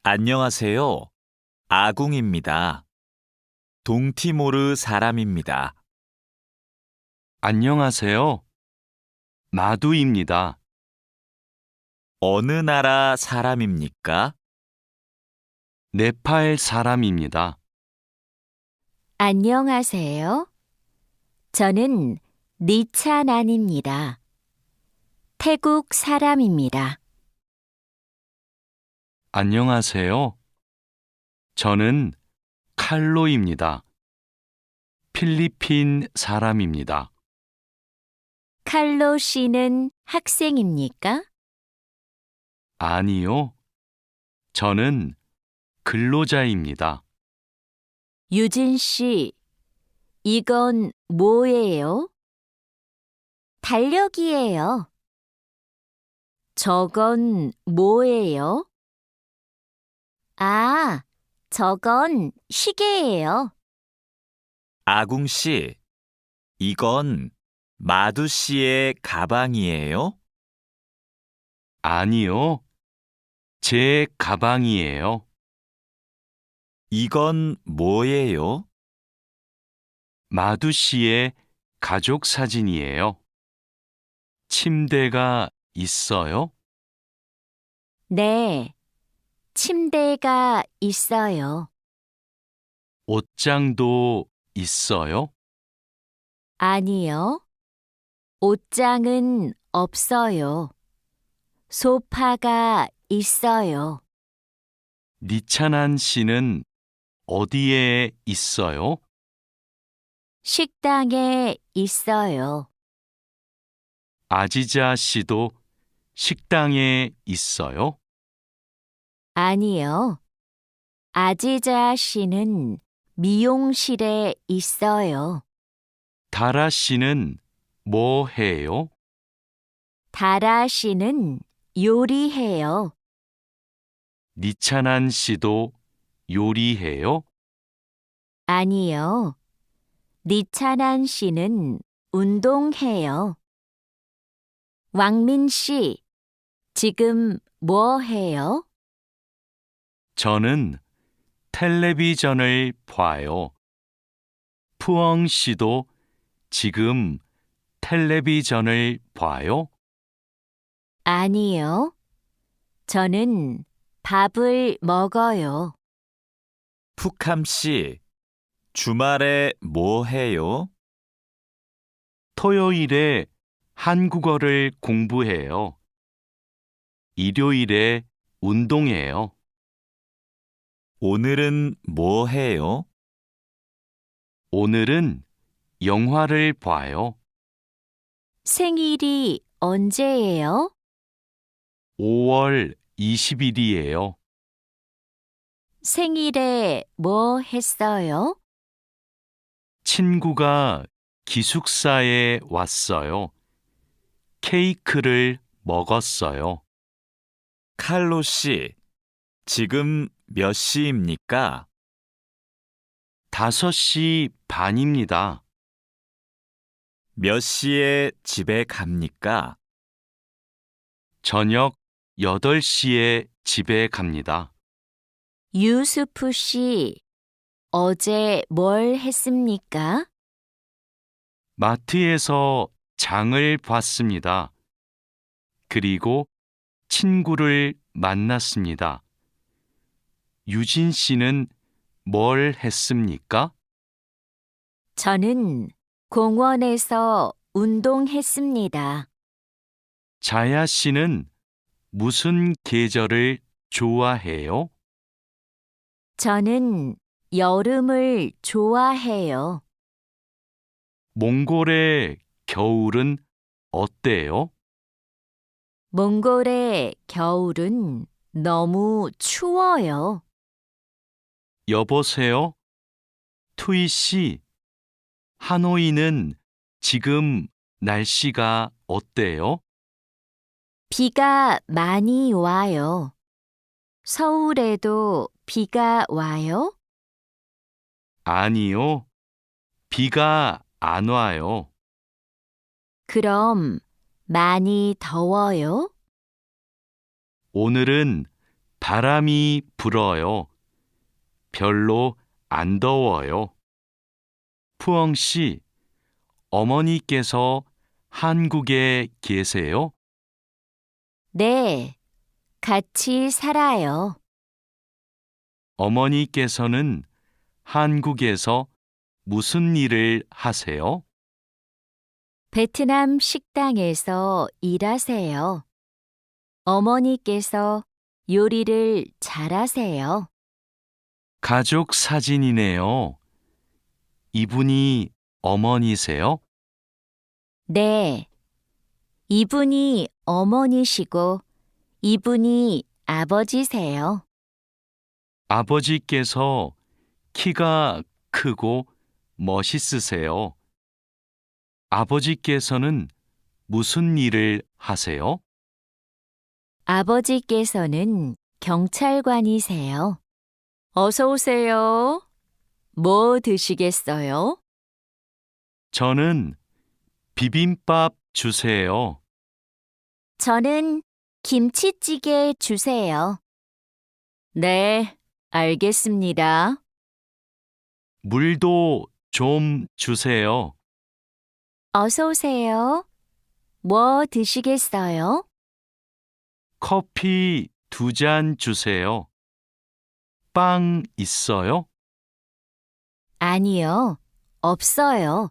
안녕하세요. 아궁입니다. 동티모르 사람입니다. 안녕하세요. 마두입니다. 어느 나라 사람입니까? 네팔 사람입니다. 안녕하세요. 저는 니찬안입니다. 태국 사람입니다. 안녕하세요. 저는 칼로입니다. 필리핀 사람입니다. 칼로 씨는 학생입니까? 아니요. 저는 근로자입니다. 유진 씨, 이건 뭐예요? 달력이에요. 저건 뭐예요? 아, 저건 시계예요. 아궁 씨, 이건 마두 씨의 가방이에요? 아니요. 제 가방이에요. 이건 뭐예요? 마두 씨의 가족 사진이에요. 침대가 있어요? 네, 침대가 있어요. 옷장도 있어요? 아니요, 옷장은 없어요. 소파가 있어요. 니찬한 씨는 어디에 있어요? 식당에 있어요. 아지자 씨도 식당에 있어요? 아니요, 아지자 씨는 미용실에 있어요. 다라 씨는 뭐 해요? 다라 씨는 요리해요. 니찬한 씨도 요리해요? 아니요, 니찬한 씨는 운동해요. 왕민 씨, 지금 뭐 해요? 저는 텔레비전을 봐요. 푸엉 씨도 지금 텔레비전을 봐요? 아니요, 저는 밥을 먹어요. 푸캄 씨, 주말에 뭐 해요? 토요일에 한국어를 공부해요. 일요일에 운동해요. 오늘은 뭐 해요? 오늘은 영화를 봐요. 생일이 언제예요? 5월 20일이에요. 생일에 뭐 했어요? 친구가 기숙사에 왔어요. 케이크를 먹었어요. 칼로 씨, 지금 몇 시입니까? 5시 반입니다. 몇 시에 집에 갑니까? 저녁 8시에 집에 갑니다. 유수프 씨, 어제 뭘 했습니까? 마트에서 장을 봤습니다. 그리고 친구를 만났습니다. 유진 씨는 뭘 했습니까? 저는 공원에서 운동했습니다. 자야 씨는 무슨 계절을 좋아해요? 저는 여름을 좋아해요. 몽골의 겨울은 어때요? 몽골의 겨울은 너무 추워요. 여보세요? 투이 씨, 하노이는 지금 날씨가 어때요? 비가 많이 와요. 서울에도 비가 와요? 아니요, 비가 안 와요. 그럼 많이 더워요? 오늘은 바람이 불어요. 별로 안 더워요. 푸엉 씨, 어머니께서 한국에 계세요? 네, 같이 살아요. 어머니께서는 한국에서 무슨 일을 하세요? 베트남 식당에서 일하세요. 어머니께서 요리를 잘하세요. 가족 사진이네요. 이분이 어머니세요? 네, 이분이 어머니시고 이분이 아버지세요. 아버지께서 키가 크고 멋있으세요. 아버지께서는 무슨 일을 하세요? 아버지께서는 경찰관이세요. 어서 오세요. 뭐 드시겠어요? 저는 비빔밥 주세요. 저는 김치찌개 주세요. 네, 알겠습니다. 물도 좀 주세요. 어서 오세요. 뭐 드시겠어요? 커피 2잔 주세요. 빵 있어요? 아니요, 없어요.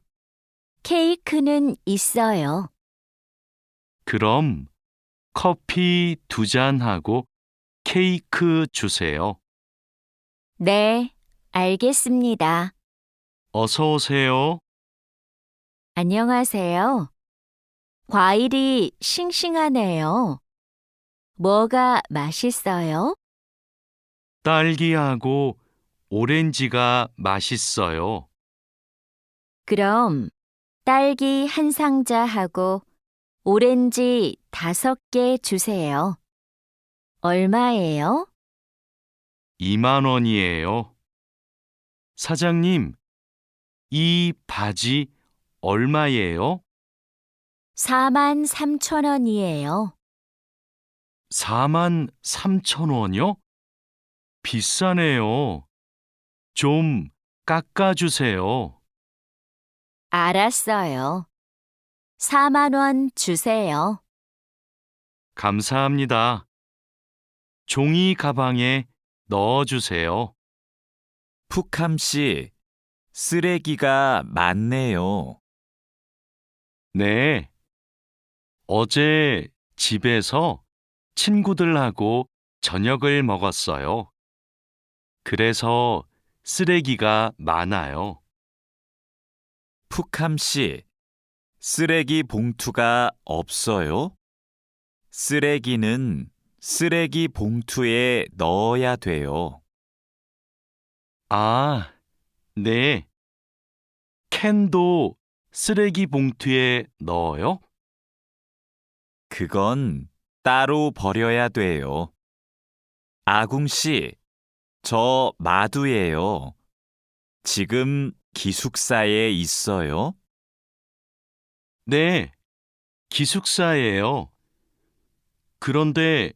케이크는 있어요. 그럼 커피 2잔하고 케이크 주세요. 네, 알겠습니다. 어서 오세요. 안녕하세요. 과일이 싱싱하네요. 뭐가 맛있어요? 딸기하고 오렌지가 맛있어요. 그럼 딸기 한 상자하고 오렌지 5개 주세요. 얼마예요? 2만 원이에요. 사장님, 이 바지 얼마예요? 43,000원이에요. 4만 3천 원이요? 비싸네요. 좀 깎아주세요. 알았어요. 4만 원 주세요. 감사합니다. 종이 가방에 넣어주세요. 푸캄 씨, 쓰레기가 많네요. 네. 어제 집에서 친구들하고 저녁을 먹었어요. 그래서 쓰레기가 많아요. 푸캄 씨, 쓰레기 봉투가 없어요? 쓰레기는 쓰레기 봉투에 넣어야 돼요. 아, 네. 캔도 쓰레기 봉투에 넣어요? 그건 따로 버려야 돼요. 아궁 씨, 저 마두예요. 지금 기숙사에 있어요? 네, 기숙사예요. 그런데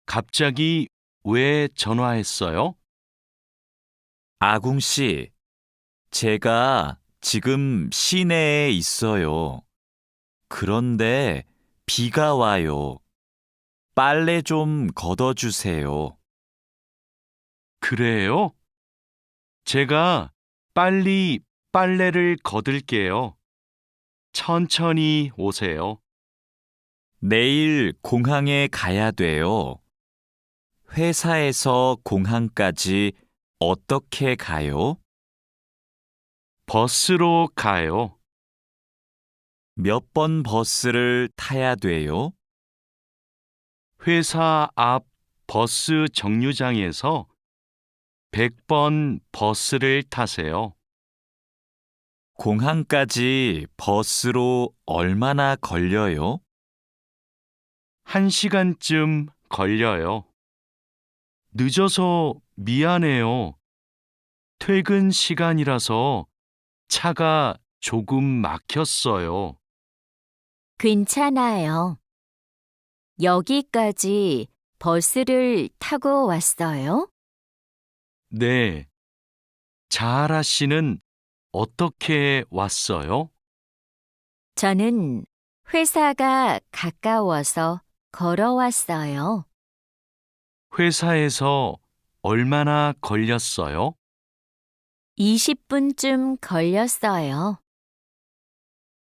갑자기 왜 전화했어요? 아궁 씨, 제가 지금 시내에 있어요. 그런데 비가 와요. 빨래 좀 걷어주세요. 그래요? 제가 빨리 빨래를 걷을게요. 천천히 오세요. 내일 공항에 가야 돼요. 회사에서 공항까지 어떻게 가요? 버스로 가요. 몇 번 버스를 타야 돼요? 회사 앞 버스 정류장에서 100번 버스를 타세요. 공항까지 버스로 얼마나 걸려요? 1시간쯤 걸려요. 늦어서 미안해요. 퇴근 시간이라서 차가 조금 막혔어요. 괜찮아요. 여기까지 버스를 타고 왔어요? 네. 자하라 씨는 어떻게 왔어요? 저는 회사가 가까워서 걸어왔어요. 회사에서 얼마나 걸렸어요? 20분쯤 걸렸어요.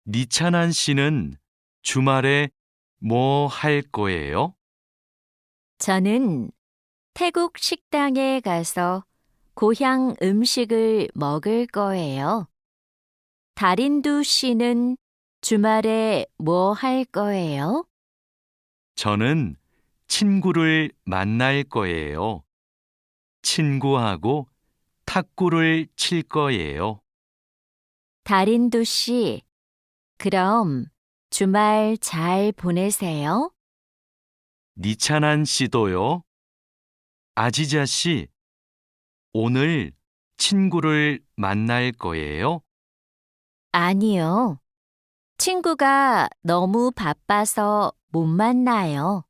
니찬한 씨는 주말에 뭐 할 거예요? 저는 태국 식당에 가서 고향 음식을 먹을 거예요. 다린두 씨는 주말에 뭐 할 거예요? 저는 친구를 만날 거예요. 친구하고 탁구를 칠 거예요. 다린두 씨, 그럼 주말 잘 보내세요. 니찬한 씨도요. 아지자 씨, 오늘 친구를 만날 거예요? 아니요. 친구가 너무 바빠서 못 만나요.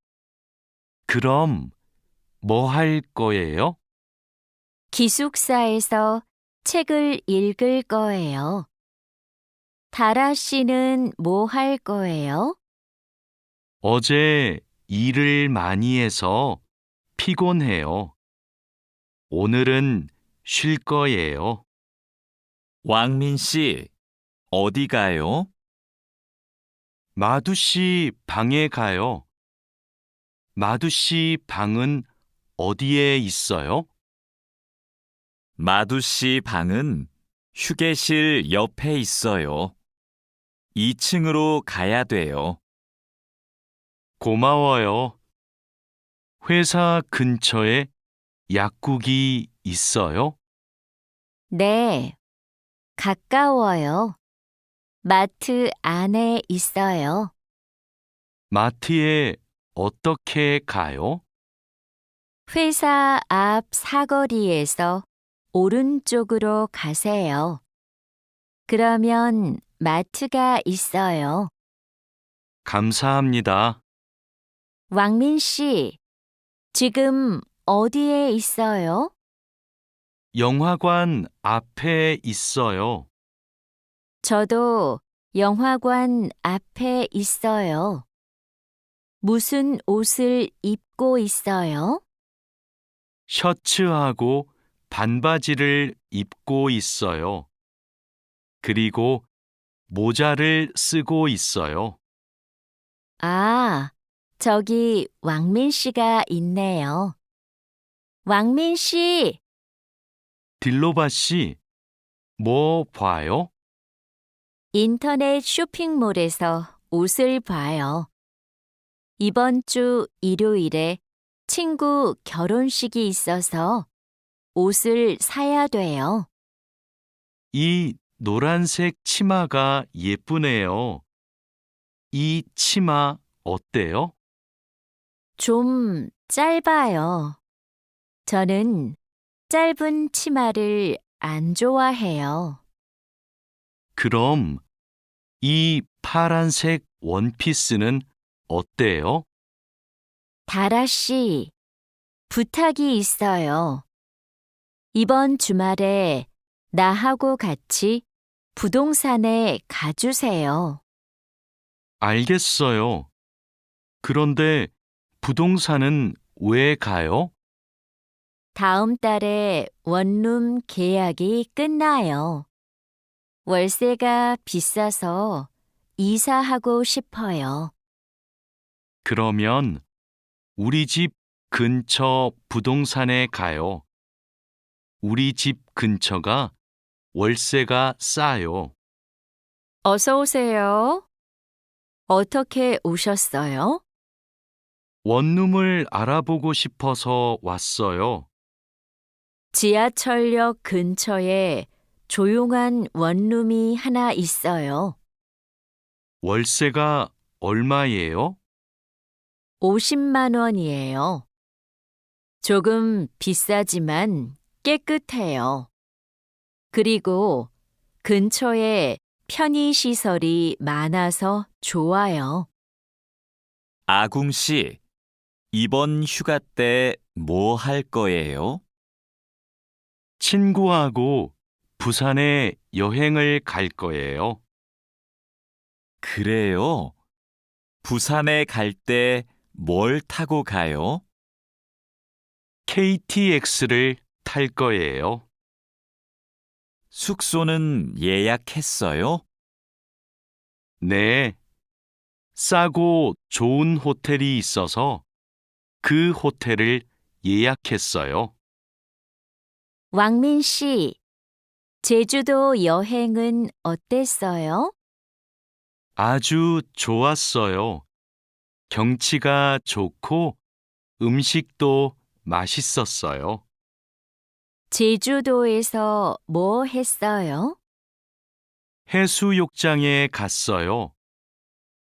그럼 뭐 할 거예요? 기숙사에서 책을 읽을 거예요. 다라 씨는 뭐 할 거예요? 어제 일을 많이 해서 피곤해요. 오늘은 쉴 거예요. 왕민 씨, 어디 가요? 마두 씨 방에 가요. 마두 씨 방은 어디에 있어요? 마두 씨 방은 휴게실 옆에 있어요. 2층으로 가야 돼요. 고마워요. 회사 근처에 약국이 있어요? 네, 가까워요. 마트 안에 있어요. 마트에 어떻게 가요? 회사 앞 사거리에서 오른쪽으로 가세요. 그러면 마트가 있어요. 감사합니다. 왕민 씨, 지금 어디에 있어요? 영화관 앞에 있어요. 저도 영화관 앞에 있어요. 무슨 옷을 입고 있어요? 셔츠하고 반바지를 입고 있어요. 그리고 모자를 쓰고 있어요. 아, 저기 왕민 씨가 있네요. 왕민 씨, 딜로바 씨, 뭐 봐요? 인터넷 쇼핑몰에서 옷을 봐요. 이번 주 일요일에 친구 결혼식이 있어서 옷을 사야 돼요. 이 노란색 치마가 예쁘네요. 이 치마 어때요? 좀 짧아요. 저는 짧은 치마를 안 좋아해요. 그럼 이 파란색 원피스는 어때요? 다라 씨, 부탁이 있어요. 이번 주말에 나하고 같이 부동산에 가주세요. 알겠어요. 그런데 부동산은 왜 가요? 다음 달에 원룸 계약이 끝나요. 월세가 비싸서 이사하고 싶어요. 그러면 우리 집 근처 부동산에 가요. 우리 집 근처가 월세가 싸요. 어서 오세요. 어떻게 오셨어요? 원룸을 알아보고 싶어서 왔어요. 지하철역 근처에 조용한 원룸이 하나 있어요. 월세가 얼마예요? 50만 원이에요. 조금 비싸지만 깨끗해요. 그리고 근처에 편의시설이 많아서 좋아요. 아궁 씨, 이번 휴가 때 뭐 할 거예요? 친구하고 부산에 여행을 갈 거예요. 그래요. 부산에 갈 때 뭘 타고 가요? KTX를 탈 거예요. 숙소는 예약했어요? 네. 싸고 좋은 호텔이 있어서 그 호텔을 예약했어요. 왕민 씨, 제주도 여행은 어땠어요? 아주 좋았어요. 경치가 좋고 음식도 맛있었어요. 제주도에서 뭐 했어요? 해수욕장에 갔어요.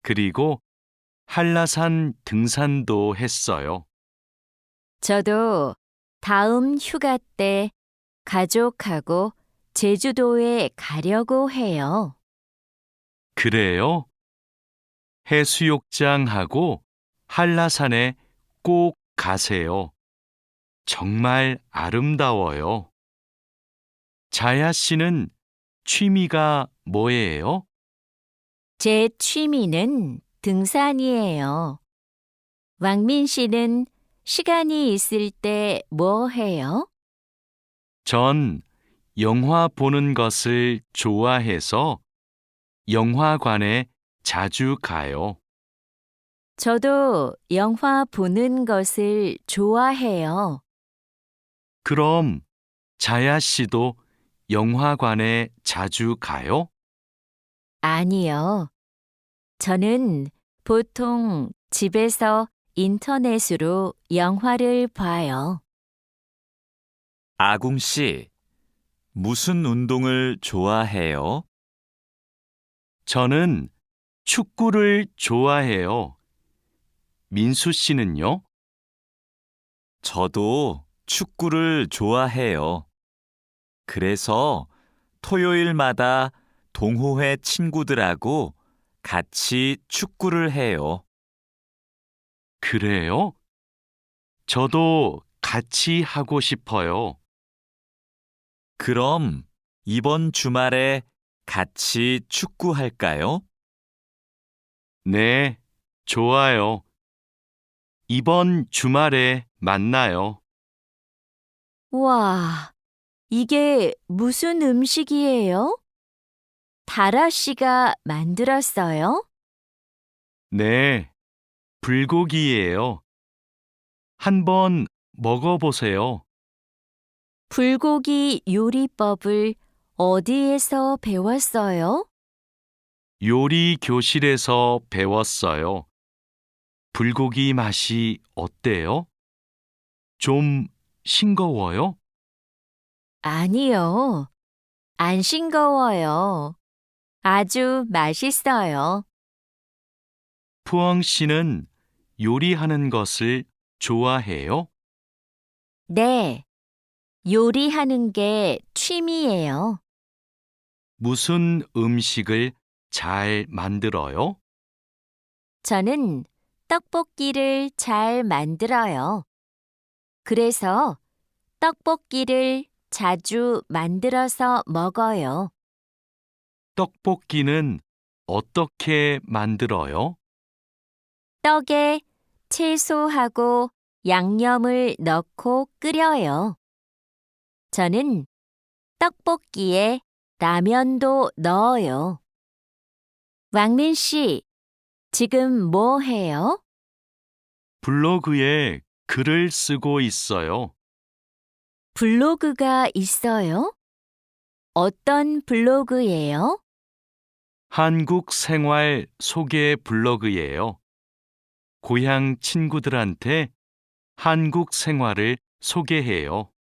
그리고 한라산 등산도 했어요. 저도 다음 휴가 때 가족하고 제주도에 가려고 해요. 그래요? 해수욕장하고 한라산에 꼭 가세요. 정말 아름다워요. 자야 씨는 취미가 뭐예요? 제 취미는 등산이에요. 왕민 씨는 시간이 있을 때 뭐 해요? 전 영화 보는 것을 좋아해서 영화관에 자주 가요. 저도 영화 보는 것을 좋아해요. 그럼 자야 씨도 영화관에 자주 가요? 아니요. 저는 보통 집에서 인터넷으로 영화를 봐요. 아궁 씨, 무슨 운동을 좋아해요? 저는 축구를 좋아해요. 민수 씨는요? 저도 축구를 좋아해요. 그래서 토요일마다 동호회 친구들하고 같이 축구를 해요. 그래요? 저도 같이 하고 싶어요. 그럼 이번 주말에 같이 축구할까요? 네, 좋아요. 이번 주말에 만나요. 와, 이게 무슨 음식이에요? 다라 씨가 만들었어요? 네, 불고기예요. 한번 먹어보세요. 불고기 요리법을 어디에서 배웠어요? 요리 교실에서 배웠어요. 불고기 맛이 어때요? 좀 싱거워요? 아니요. 안 싱거워요. 아주 맛있어요. 푸엉 씨는 요리하는 것을 좋아해요? 네, 요리하는 게 취미예요. 무슨 음식을 잘 만들어요? 저는 떡볶이를 잘 만들어요. 그래서 떡볶이를 자주 만들어서 먹어요. 떡볶이는 어떻게 만들어요? 떡에 채소하고 양념을 넣고 끓여요. 저는 떡볶이에 라면도 넣어요. 왕민 씨, 지금 뭐 해요? 블로그에 글을 쓰고 있어요. 블로그가 있어요? 어떤 블로그예요? 한국 생활 소개 블로그예요. 고향 친구들한테 한국 생활을 소개해요.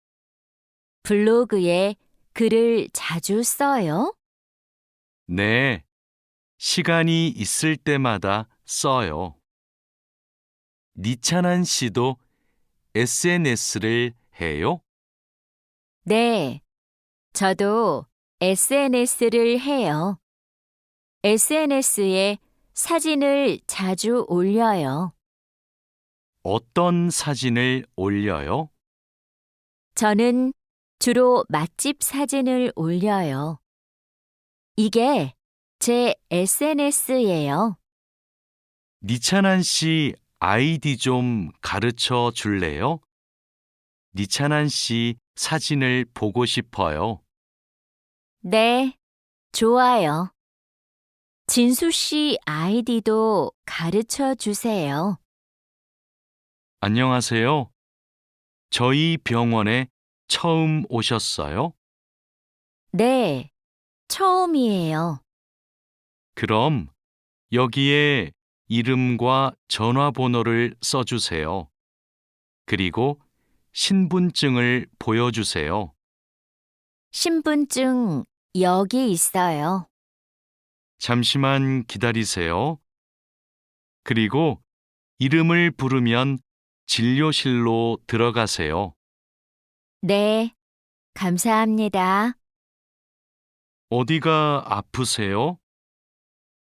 블로그에 글을 자주 써요? 네, 시간이 있을 때마다 써요. 니찬한 씨도 SNS를 해요? 네, 저도 SNS를 해요. SNS에 사진을 자주 올려요. 어떤 사진을 올려요? 저는 주로 맛집 사진을 올려요. 이게 제 SNS예요. 니찬한 씨 아이디 좀 가르쳐 줄래요? 니찬한 씨 사진을 보고 싶어요. 네, 좋아요. 진수 씨 아이디도 가르쳐 주세요. 안녕하세요. 저희 병원에 처음 오셨어요? 네, 처음이에요. 그럼 여기에 이름과 전화번호를 써주세요. 그리고 신분증을 보여주세요. 신분증 여기 있어요. 잠시만 기다리세요. 그리고 이름을 부르면 진료실로 들어가세요. 네, 감사합니다. 어디가 아프세요?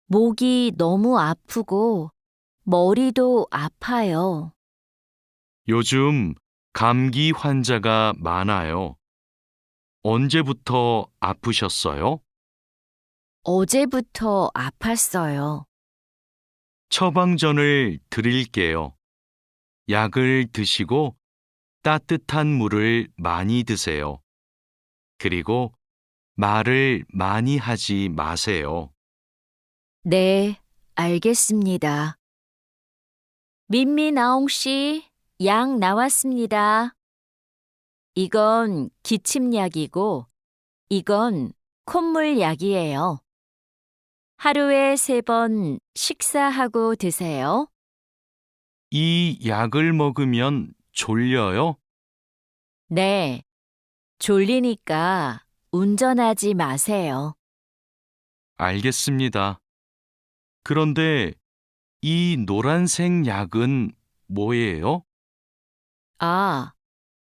목이 너무 아프고 머리도 아파요. 요즘 감기 환자가 많아요. 언제부터 아프셨어요? 어제부터 아팠어요. 처방전을 드릴게요. 약을 드시고 따뜻한 물을 많이 드세요. 그리고 말을 많이 하지 마세요. 네, 알겠습니다. 민미나옹 씨, 약 나왔습니다. 이건 기침약이고, 이건 콧물약이에요. 하루에 3번 식사하고 드세요. 이 약을 먹으면 졸려요? 네, 졸리니까 운전하지 마세요. 알겠습니다. 그런데 이 노란색 약은 뭐예요? 아,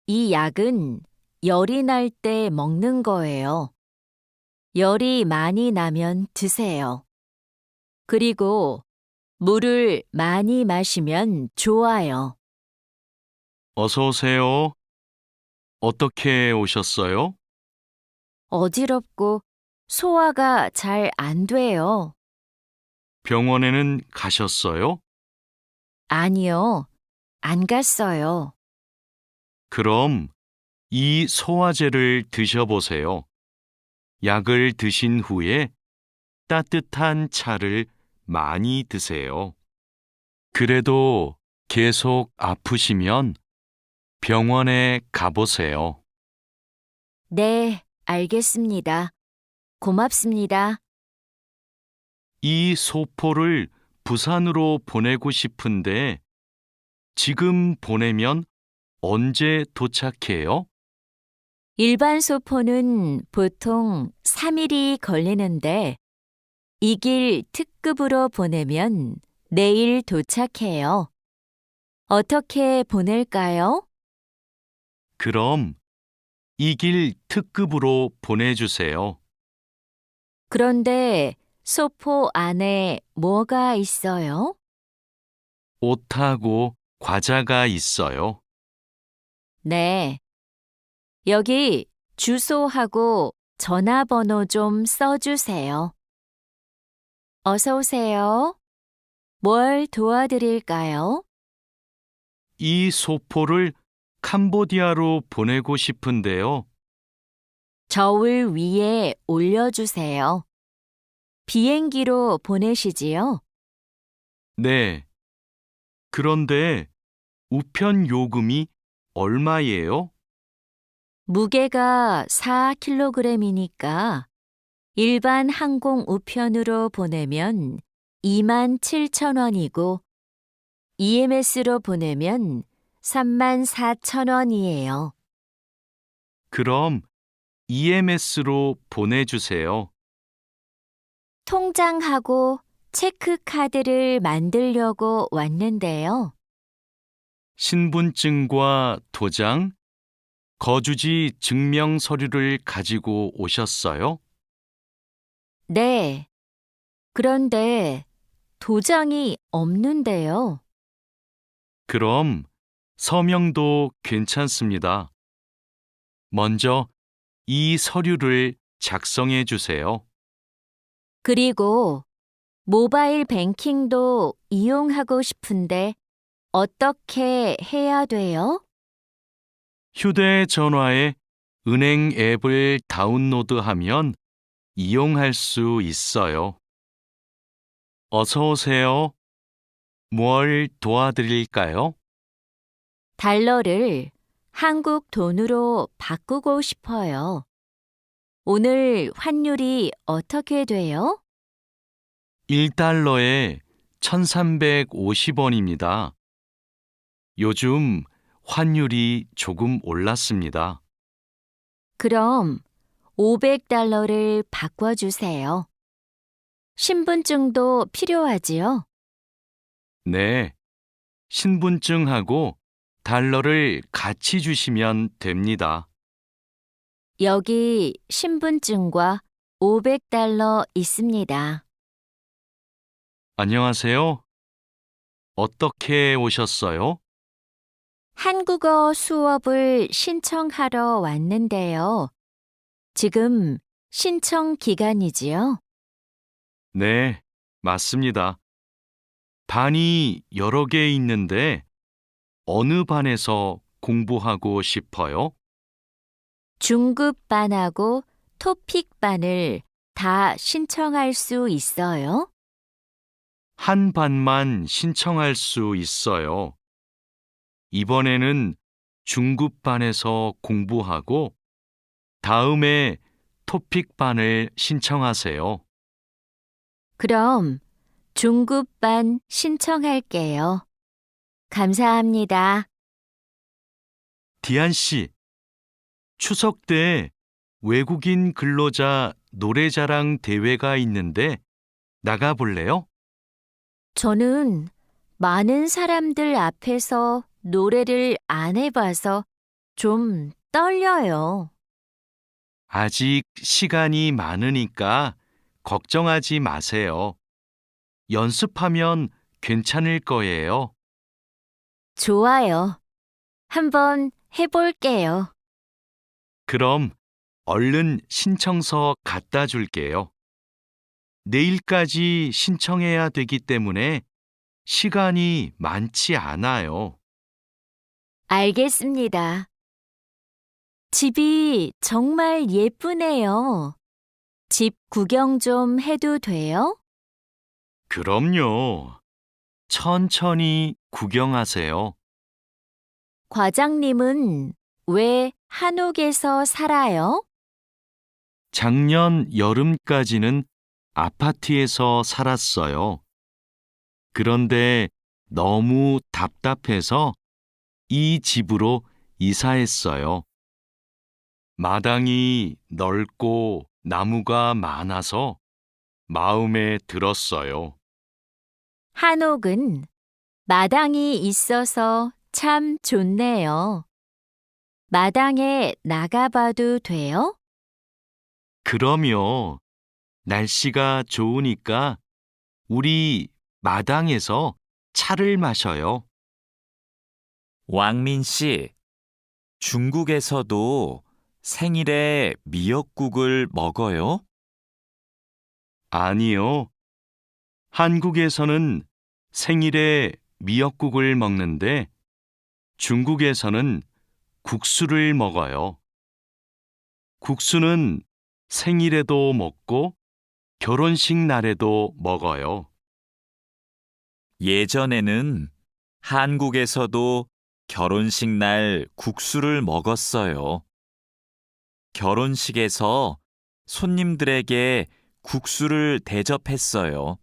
이 약은 열이 날 때 먹는 거예요. 열이 많이 나면 드세요. 그리고 물을 많이 마시면 좋아요. 어서 오세요. 어떻게 오셨어요? 어지럽고 소화가 잘 안 돼요. 병원에는 가셨어요? 아니요, 안 갔어요. 그럼 이 소화제를 드셔보세요. 약을 드신 후에 따뜻한 차를 많이 드세요. 그래도 계속 아프시면 병원에 가보세요. 네, 알겠습니다. 고맙습니다. 이 소포를 부산으로 보내고 싶은데 지금 보내면 언제 도착해요? 일반 소포는 보통 3일이 걸리는데 이 길 특급으로 보내면 내일 도착해요. 어떻게 보낼까요? 그럼 이 길 특급으로 보내주세요. 그런데 소포 안에 뭐가 있어요? 옷하고 과자가 있어요. 네. 여기 주소하고 전화번호 좀 써주세요. 어서 오세요. 뭘 도와드릴까요? 이 소포를 캄보디아로 보내고 싶은데요. 저울 위에 올려주세요. 비행기로 보내시지요? 네. 그런데 우편 요금이 얼마예요? 무게가 4kg이니까 일반 항공 우편으로 보내면 27,000원이고 EMS로 보내면 34,000원이에요. 그럼 EMS로 보내주세요. 통장하고 체크카드를 만들려고 왔는데요. 신분증과 도장, 거주지 증명 서류를 가지고 오셨어요? 네. 그런데 도장이 없는데요. 그럼 서명도 괜찮습니다. 먼저 이 서류를 작성해 주세요. 그리고 모바일 뱅킹도 이용하고 싶은데 어떻게 해야 돼요? 휴대전화에 은행 앱을 다운로드하면 이용할 수 있어요. 어서 오세요. 뭘 도와드릴까요? 달러를 한국 돈으로 바꾸고 싶어요. 오늘 환율이 어떻게 돼요? 1달러에 1,350원입니다. 요즘 환율이 조금 올랐습니다. 그럼 500달러를 바꿔주세요. 신분증도 필요하지요? 네, 신분증하고 달러를 같이 주시면 됩니다. 여기 신분증과 500달러 있습니다. 안녕하세요. 어떻게 오셨어요? 한국어 수업을 신청하러 왔는데요. 지금 신청 기간이지요? 네, 맞습니다. 반이 여러 개 있는데 어느 반에서 공부하고 싶어요? 중급반하고 토픽반을 다 신청할 수 있어요? 한 반만 신청할 수 있어요. 이번에는 중급반에서 공부하고 다음에 토픽반을 신청하세요. 그럼 중급반 신청할게요. 감사합니다. 디안 씨, 추석 때 외국인 근로자 노래자랑 대회가 있는데 나가 볼래요? 저는 많은 사람들 앞에서 노래를 안 해봐서 좀 떨려요. 아직 시간이 많으니까 걱정하지 마세요. 연습하면 괜찮을 거예요. 좋아요. 한번 해볼게요. 그럼 얼른 신청서 갖다 줄게요. 내일까지 신청해야 되기 때문에 시간이 많지 않아요. 알겠습니다. 집이 정말 예쁘네요. 집 구경 좀 해도 돼요? 그럼요. 천천히 구경하세요. 과장님은 왜 한옥에서 살아요? 작년 여름까지는 아파트에서 살았어요. 그런데 너무 답답해서 이 집으로 이사했어요. 마당이 넓고 나무가 많아서 마음에 들었어요. 한옥은 마당이 있어서 참 좋네요. 마당에 나가봐도 돼요? 그럼요. 날씨가 좋으니까 우리 마당에서 차를 마셔요. 왕민 씨, 중국에서도 생일에 미역국을 먹어요? 아니요. 한국에서는 생일에 미역국을 먹는데 중국에서는 국수를 먹어요. 국수는 생일에도 먹고 결혼식 날에도 먹어요. 예전에는 한국에서도 결혼식 날 국수를 먹었어요. 결혼식에서 손님들에게 국수를 대접했어요.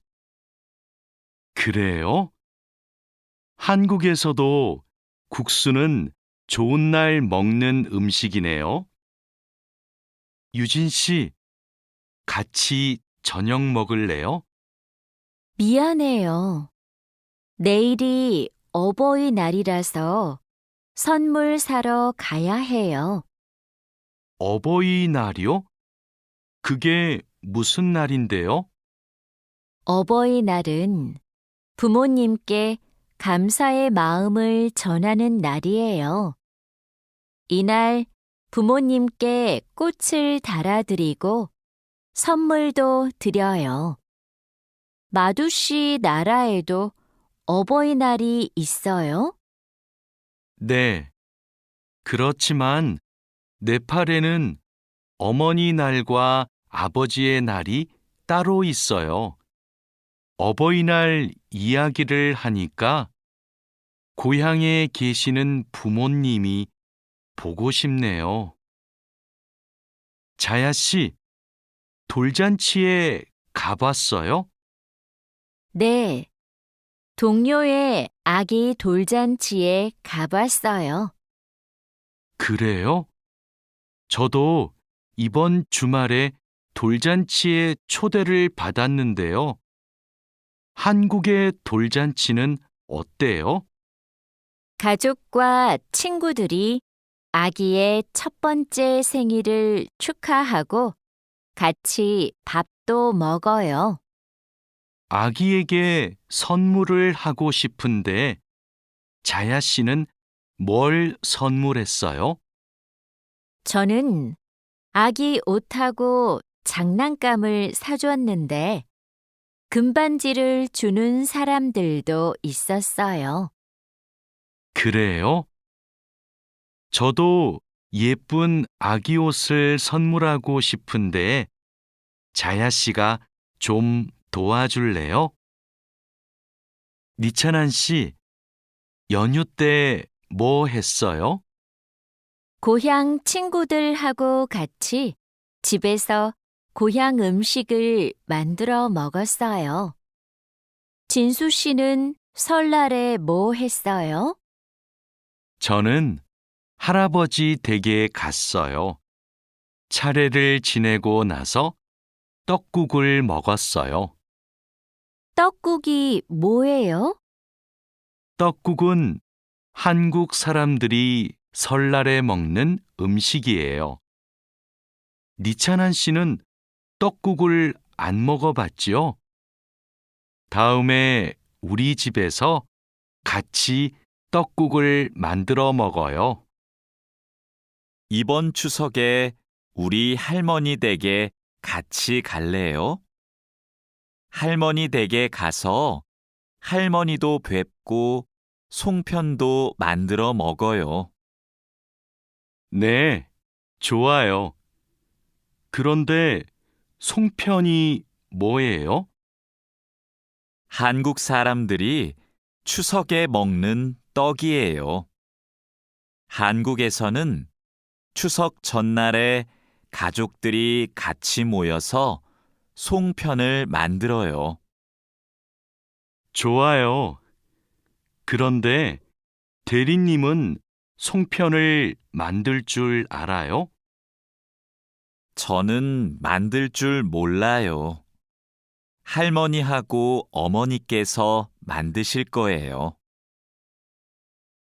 그래요? 한국에서도 국수는 좋은 날 먹는 음식이네요. 유진 씨, 같이 저녁 먹을래요? 미안해요. 내일이 어버이날이라서 선물 사러 가야 해요. 어버이날이요? 그게 무슨 날인데요? 어버이날은 부모님께 감사의 마음을 전하는 날이에요. 이날 부모님께 꽃을 달아드리고 선물도 드려요. 마두 씨 나라에도 어버이날이 있어요? 네. 그렇지만 네팔에는 어머니 날과 아버지의 날이 따로 있어요. 어버이날 이야기를 하니까 고향에 계시는 부모님이 보고 싶네요. 자야 씨, 돌잔치에 가봤어요? 네. 동료의 아기 돌잔치에 가봤어요. 그래요? 저도 이번 주말에 돌잔치에 초대를 받았는데요. 한국의 돌잔치는 어때요? 가족과 친구들이 아기의 첫 번째 생일을 축하하고 같이 밥도 먹어요. 아기에게 선물을 하고 싶은데 자야 씨는 뭘 선물했어요? 저는 아기 옷하고 장난감을 사줬는데 금반지를 주는 사람들도 있었어요. 그래요? 저도 예쁜 아기 옷을 선물하고 싶은데 자야 씨가 좀 도와줄래요? 니찬한 씨, 연휴 때 뭐 했어요? 고향 친구들하고 같이 집에서 고향 음식을 만들어 먹었어요. 진수 씨는 설날에 뭐 했어요? 저는 할아버지 댁에 갔어요. 차례를 지내고 나서 떡국을 먹었어요. 떡국이 뭐예요? 떡국은 한국 사람들이 설날에 먹는 음식이에요. 니찬한 씨는 떡국을 안 먹어봤지요? 다음에 우리 집에서 같이 떡국을 만들어 먹어요. 이번 추석에 우리 할머니 댁에 같이 갈래요? 할머니 댁에 가서 할머니도 뵙고 송편도 만들어 먹어요. 네, 좋아요. 그런데 송편이 뭐예요? 한국 사람들이 추석에 먹는 떡이에요. 한국에서는 추석 전날에 가족들이 같이 모여서 송편을 만들어요. 좋아요. 그런데 대리님은 송편을 만들 줄 알아요? 저는 만들 줄 몰라요. 할머니하고 어머니께서 만드실 거예요.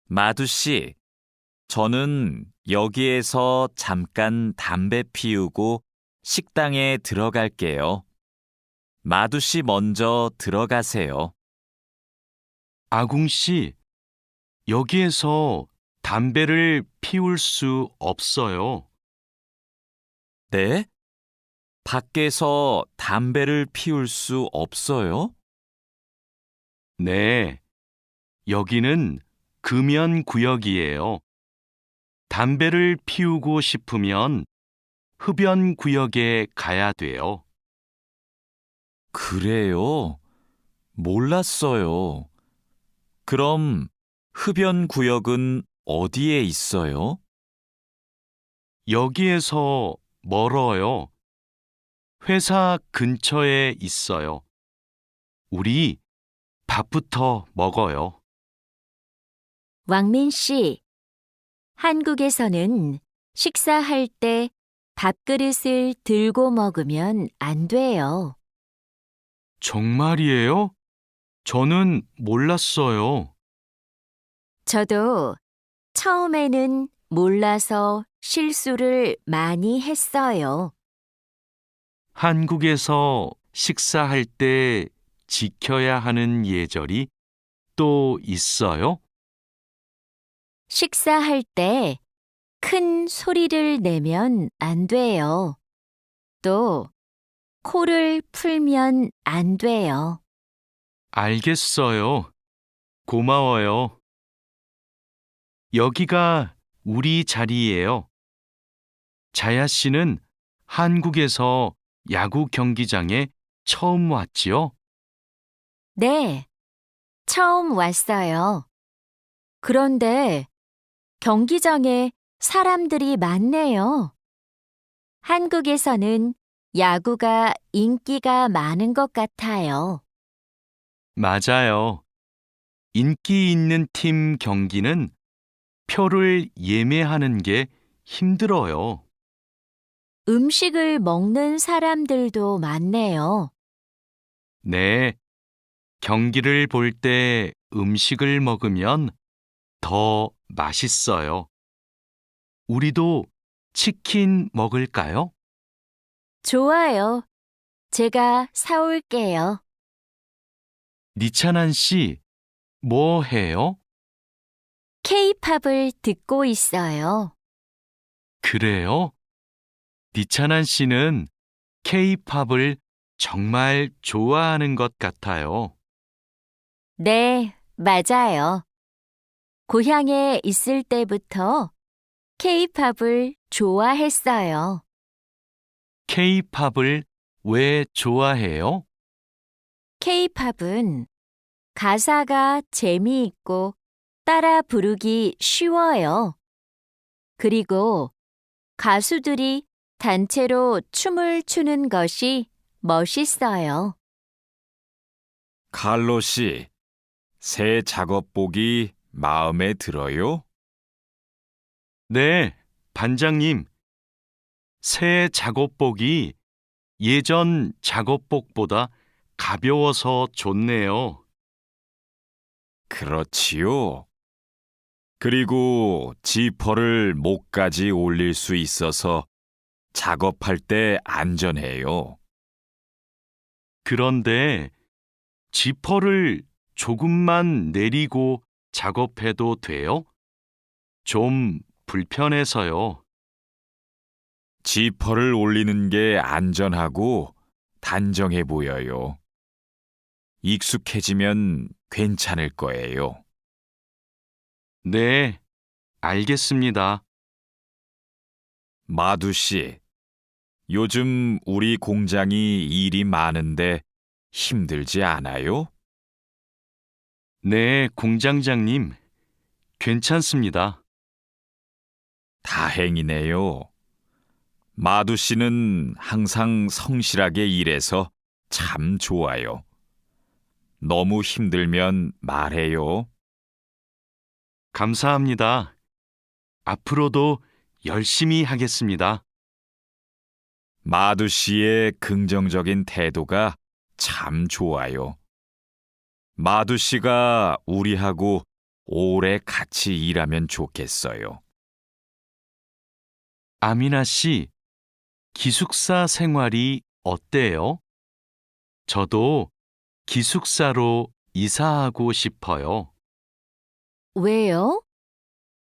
마두 씨, 저는 여기에서 잠깐 담배 피우고 식당에 들어갈게요. 마두 씨 먼저 들어가세요. 아궁 씨, 여기에서 담배를 피울 수 없어요. 네? 밖에서 담배를 피울 수 없어요? 네, 여기는 금연 구역이에요. 담배를 피우고 싶으면 흡연 구역에 가야 돼요. 그래요? 몰랐어요. 그럼 흡연 구역은 어디에 있어요? 여기에서 멀어요. 회사 근처에 있어요. 우리 밥부터 먹어요. 왕민 씨, 한국에서는 식사할 때 밥그릇을 들고 먹으면 안 돼요. 정말이에요? 저는 몰랐어요. 저도 처음에는 몰라서 실수를 많이 했어요. 한국에서 식사할 때 지켜야 하는 예절이 법도 있어요? 식사할 때 큰 소리를 내면 안 돼요. 또 코를 풀면 안 돼요. 알겠어요. 고마워요. 여기가 우리 자리예요. 자야 씨는 한국에서 야구 경기장에 처음 왔지요? 네, 처음 왔어요. 그런데 경기장에 사람들이 많네요. 한국에서는 야구가 인기가 많은 것 같아요. 맞아요. 인기 있는 팀 경기는 표를 예매하는 게 힘들어요. 음식을 먹는 사람들도 많네요. 네, 경기를 볼 때 음식을 먹으면 더 맛있어요. 우리도 치킨 먹을까요? 좋아요. 제가 사올게요. 니찬한 씨, 뭐 해요? K-팝을 듣고 있어요. 그래요? 니찬한 씨는 K-팝을 정말 좋아하는 것 같아요. 네, 맞아요. 고향에 있을 때부터 K-팝을 좋아했어요. K-팝을 왜 좋아해요? K-팝은 가사가 재미있고 따라 부르기 쉬워요. 그리고 가수들이 단체로 춤을 추는 것이 멋있어요. 칼로 씨, 새 작업복이 마음에 들어요? 네, 반장님. 새 작업복이 예전 작업복보다 가벼워서 좋네요. 그렇지요. 그리고 지퍼를 목까지 올릴 수 있어서 작업할 때 안전해요. 그런데 지퍼를 조금만 내리고 작업해도 돼요? 좀 불편해서요. 지퍼를 올리는 게 안전하고 단정해 보여요. 익숙해지면 괜찮을 거예요. 네, 알겠습니다. 마두 씨, 요즘 우리 공장이 일이 많은데 힘들지 않아요? 네, 공장장님. 괜찮습니다. 다행이네요. 마두 씨는 항상 성실하게 일해서 참 좋아요. 너무 힘들면 말해요. 감사합니다. 앞으로도 열심히 하겠습니다. 마두 씨의 긍정적인 태도가 참 좋아요. 마두 씨가 우리하고 오래 같이 일하면 좋겠어요. 아미나 씨, 기숙사 생활이 어때요? 저도 기숙사로 이사하고 싶어요. 왜요?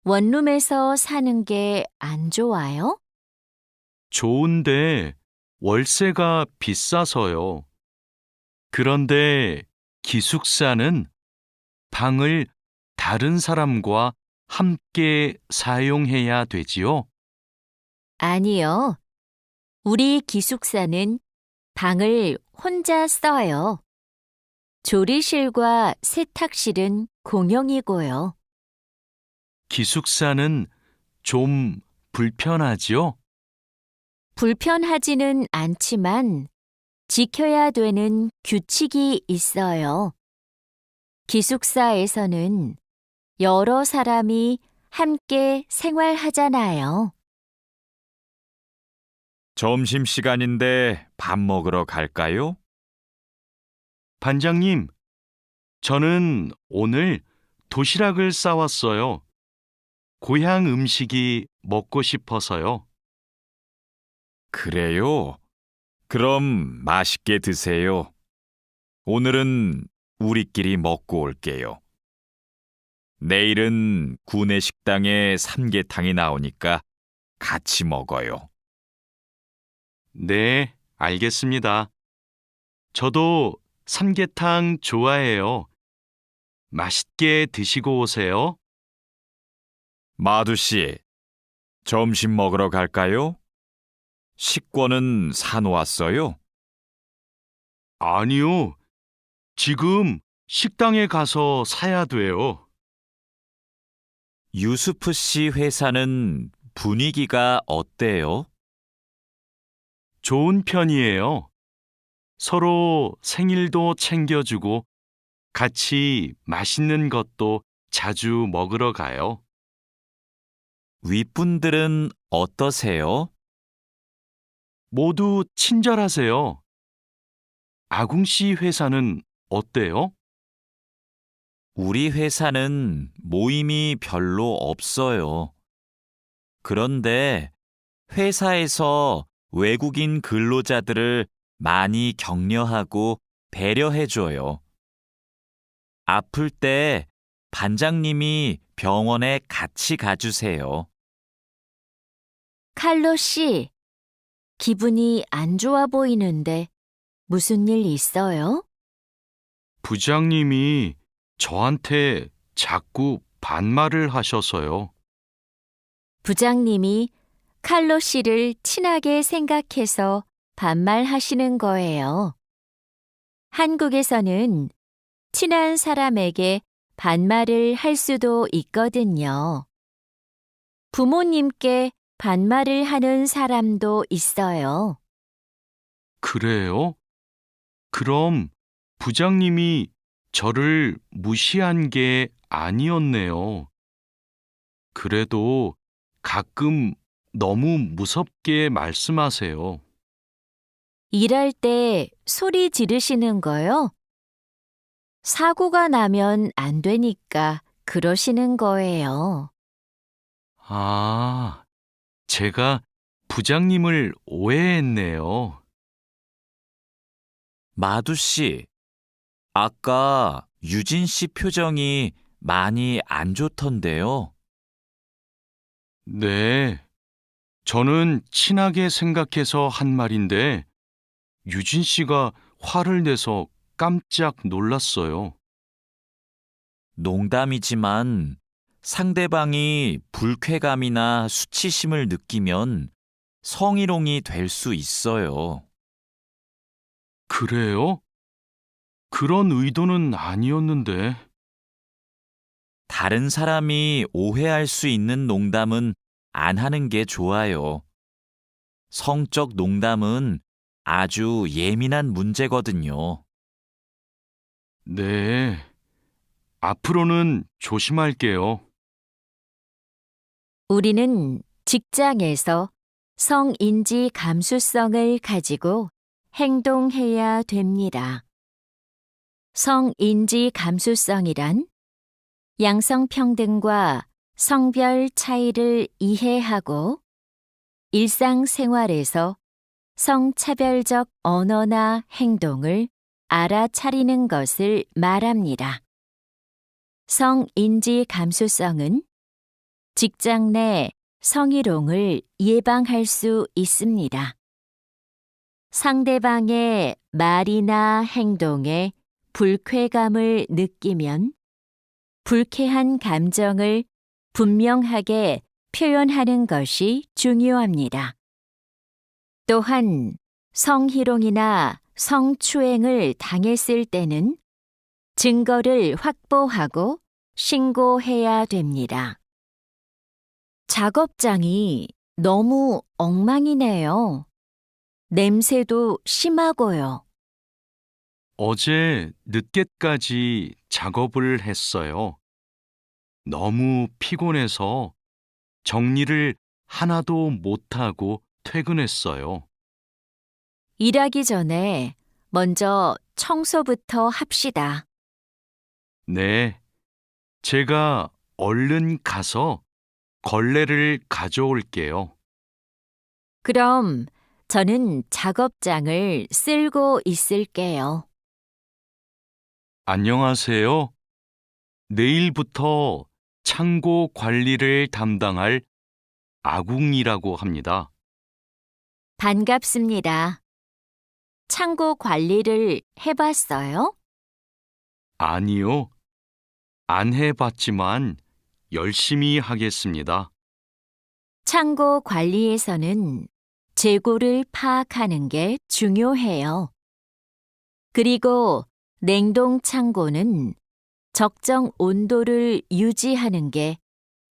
원룸에서 사는 게 안 좋아요? 좋은데 월세가 비싸서요. 그런데 기숙사는 방을 다른 사람과 함께 사용해야 되지요? 아니요. 우리 기숙사는 방을 혼자 써요. 조리실과 세탁실은 공용이고요. 기숙사는 좀 불편하지요? 불편하지는 않지만 지켜야 되는 규칙이 있어요. 기숙사에서는 여러 사람이 함께 생활하잖아요. 점심시간인데 밥 먹으러 갈까요? 반장님, 저는 오늘 도시락을 싸왔어요. 고향 음식이 먹고 싶어서요. 그래요? 그럼 맛있게 드세요. 오늘은 우리끼리 먹고 올게요. 내일은 구내 식당에 삼계탕이 나오니까 같이 먹어요. 네, 알겠습니다. 저도 삼계탕 좋아해요. 맛있게 드시고 오세요. 마두 씨, 점심 먹으러 갈까요? 식권은 사놓았어요? 아니요, 지금 식당에 가서 사야 돼요. 유수프 씨 회사는 분위기가 어때요? 좋은 편이에요. 서로 생일도 챙겨주고 같이 맛있는 것도 자주 먹으러 가요. 윗분들은 어떠세요? 모두 친절하세요. 아궁 씨 회사는 어때요? 우리 회사는 모임이 별로 없어요. 그런데 회사에서 외국인 근로자들을 많이 격려하고 배려해줘요. 아플 때 반장님이 병원에 같이 가주세요. 칼로 씨, 기분이 안 좋아 보이는데 무슨 일 있어요? 부장님이 저한테 자꾸 반말을 하셔서요. 부장님이 칼로 씨를 친하게 생각해서 반말하시는 거예요. 한국에서는 친한 사람에게 반말을 할 수도 있거든요. 부모님께 반말을 하는 사람도 있어요. 그래요? 그럼 부장님이 저를 무시한 게 아니었네요. 그래도 가끔 너무 무섭게 말씀하세요. 일할 때 소리 지르시는 거요? 사고가 나면 안 되니까 그러시는 거예요. 아, 제가 부장님을 오해했네요. 마두 씨, 아까 유진 씨 표정이 많이 안 좋던데요. 네, 저는 친하게 생각해서 한 말인데 유진 씨가 화를 내서 깜짝 놀랐어요. 농담이지만 상대방이 불쾌감이나 수치심을 느끼면 성희롱이 될 수 있어요. 그래요? 그런 의도는 아니었는데. 다른 사람이 오해할 수 있는 농담은 안 하는 게 좋아요. 성적 농담은 아주 예민한 문제거든요. 네, 앞으로는 조심할게요. 우리는 직장에서 성인지 감수성을 가지고 행동해야 됩니다. 성인지 감수성이란 양성평등과 성별 차이를 이해하고 일상생활에서 성차별적 언어나 행동을 알아차리는 것을 말합니다. 성인지 감수성은 직장 내 성희롱을 예방할 수 있습니다. 상대방의 말이나 행동에 불쾌감을 느끼면 불쾌한 감정을 분명하게 표현하는 것이 중요합니다. 또한 성희롱이나 성추행을 당했을 때는 증거를 확보하고 신고해야 됩니다. 작업장이 너무 엉망이네요. 냄새도 심하고요. 어제 늦게까지 작업을 했어요. 너무 피곤해서 정리를 하나도 못하고 퇴근했어요. 일하기 전에 먼저 청소부터 합시다. 네, 제가 얼른 가서 걸레를 가져올게요. 그럼 저는 작업장을 쓸고 있을게요. 안녕하세요. 내일부터 창고 관리를 담당할 아궁이라고 합니다. 반갑습니다. 창고 관리를 해봤어요? 아니요, 안 해봤지만 열심히 하겠습니다. 창고 관리에서는 재고를 파악하는 게 중요해요. 그리고 냉동 창고는 적정 온도를 유지하는 게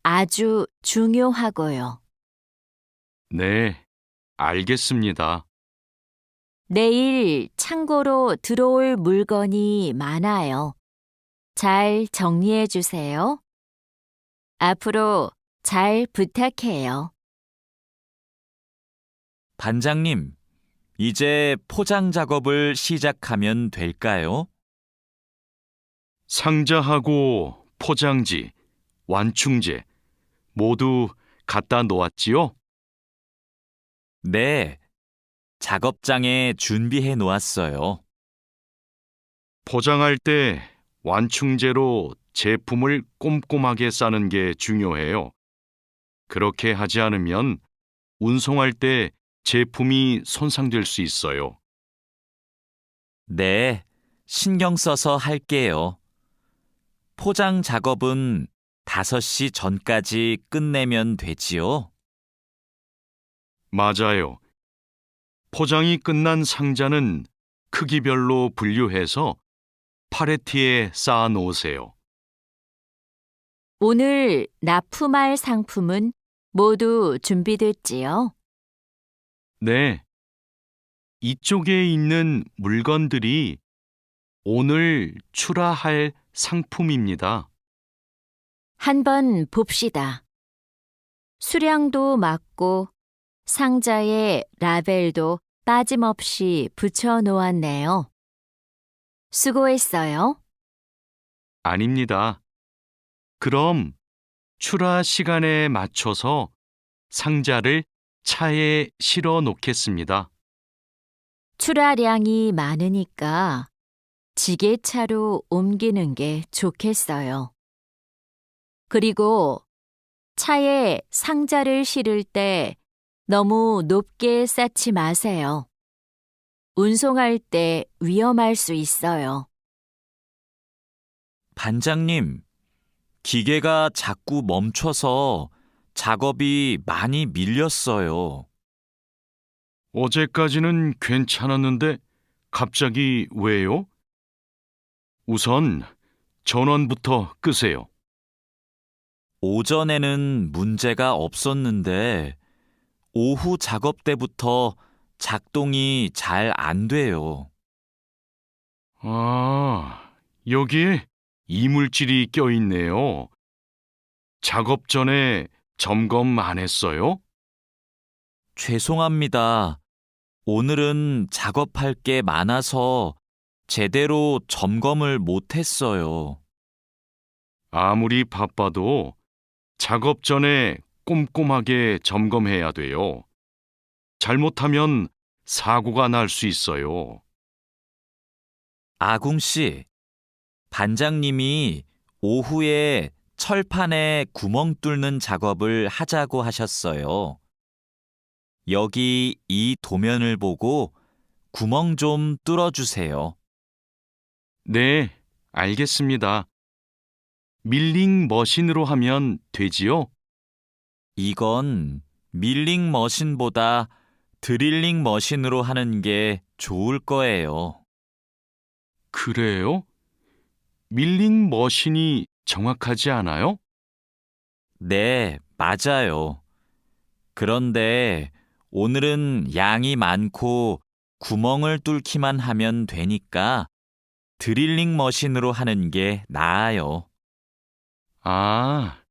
아주 중요하고요. 네, 알겠습니다. 내일 창고로 들어올 물건이 많아요. 잘 정리해 주세요. 앞으로 잘 부탁해요. 반장님, 이제 포장 작업을 시작하면 될까요? 상자하고 포장지, 완충제 모두 갖다 놓았지요? 네, 작업장에 준비해 놓았어요. 포장할 때 완충제로 제품을 꼼꼼하게 싸는 게 중요해요. 그렇게 하지 않으면 운송할 때 제품이 손상될 수 있어요. 네, 신경 써서 할게요. 포장 작업은 5시 전까지 끝내면 되지요? 맞아요. 포장이 끝난 상자는 크기별로 분류해서 팔레트에 쌓아 놓으세요. 오늘 납품할 상품은 모두 준비됐지요? 네. 이쪽에 있는 물건들이 오늘 출하할 상품입니다. 한번 봅시다. 수량도 맞고 상자에 라벨도 빠짐없이 붙여 놓았네요. 수고했어요. 아닙니다. 그럼 출하 시간에 맞춰서 상자를 차에 실어 놓겠습니다. 출하량이 많으니까 지게차로 옮기는 게 좋겠어요. 그리고 차에 상자를 실을 때 너무 높게 쌓지 마세요. 운송할 때 위험할 수 있어요. 반장님, 기계가 자꾸 멈춰서 작업이 많이 밀렸어요. 어제까지는 괜찮았는데 갑자기 왜요? 우선 전원부터 끄세요. 오전에는 문제가 없었는데 오후 작업 때부터 작동이 잘 안 돼요. 아, 여기에 이물질이 껴있네요. 작업 전에 점검 안 했어요? 죄송합니다. 오늘은 작업할 게 많아서 제대로 점검을 못 했어요. 아무리 바빠도 작업 전에 꼼꼼하게 점검해야 돼요. 잘못하면 사고가 날 수 있어요. 아궁 씨, 반장님이 오후에 철판에 구멍 뚫는 작업을 하자고 하셨어요. 여기 이 도면을 보고 구멍 좀 뚫어주세요. 네, 알겠습니다. 밀링 머신으로 하면 되지요? 이건 밀링 머신보다 드릴링 머신으로 하는 게 좋을 거예요. 그래요? 밀링 머신이 정확하지 않아요? 네, 맞아요. 그런데 오늘은 양이 많고 구멍을 뚫기만 하면 되니까 드릴링 머신으로 하는 게 나아요. 아,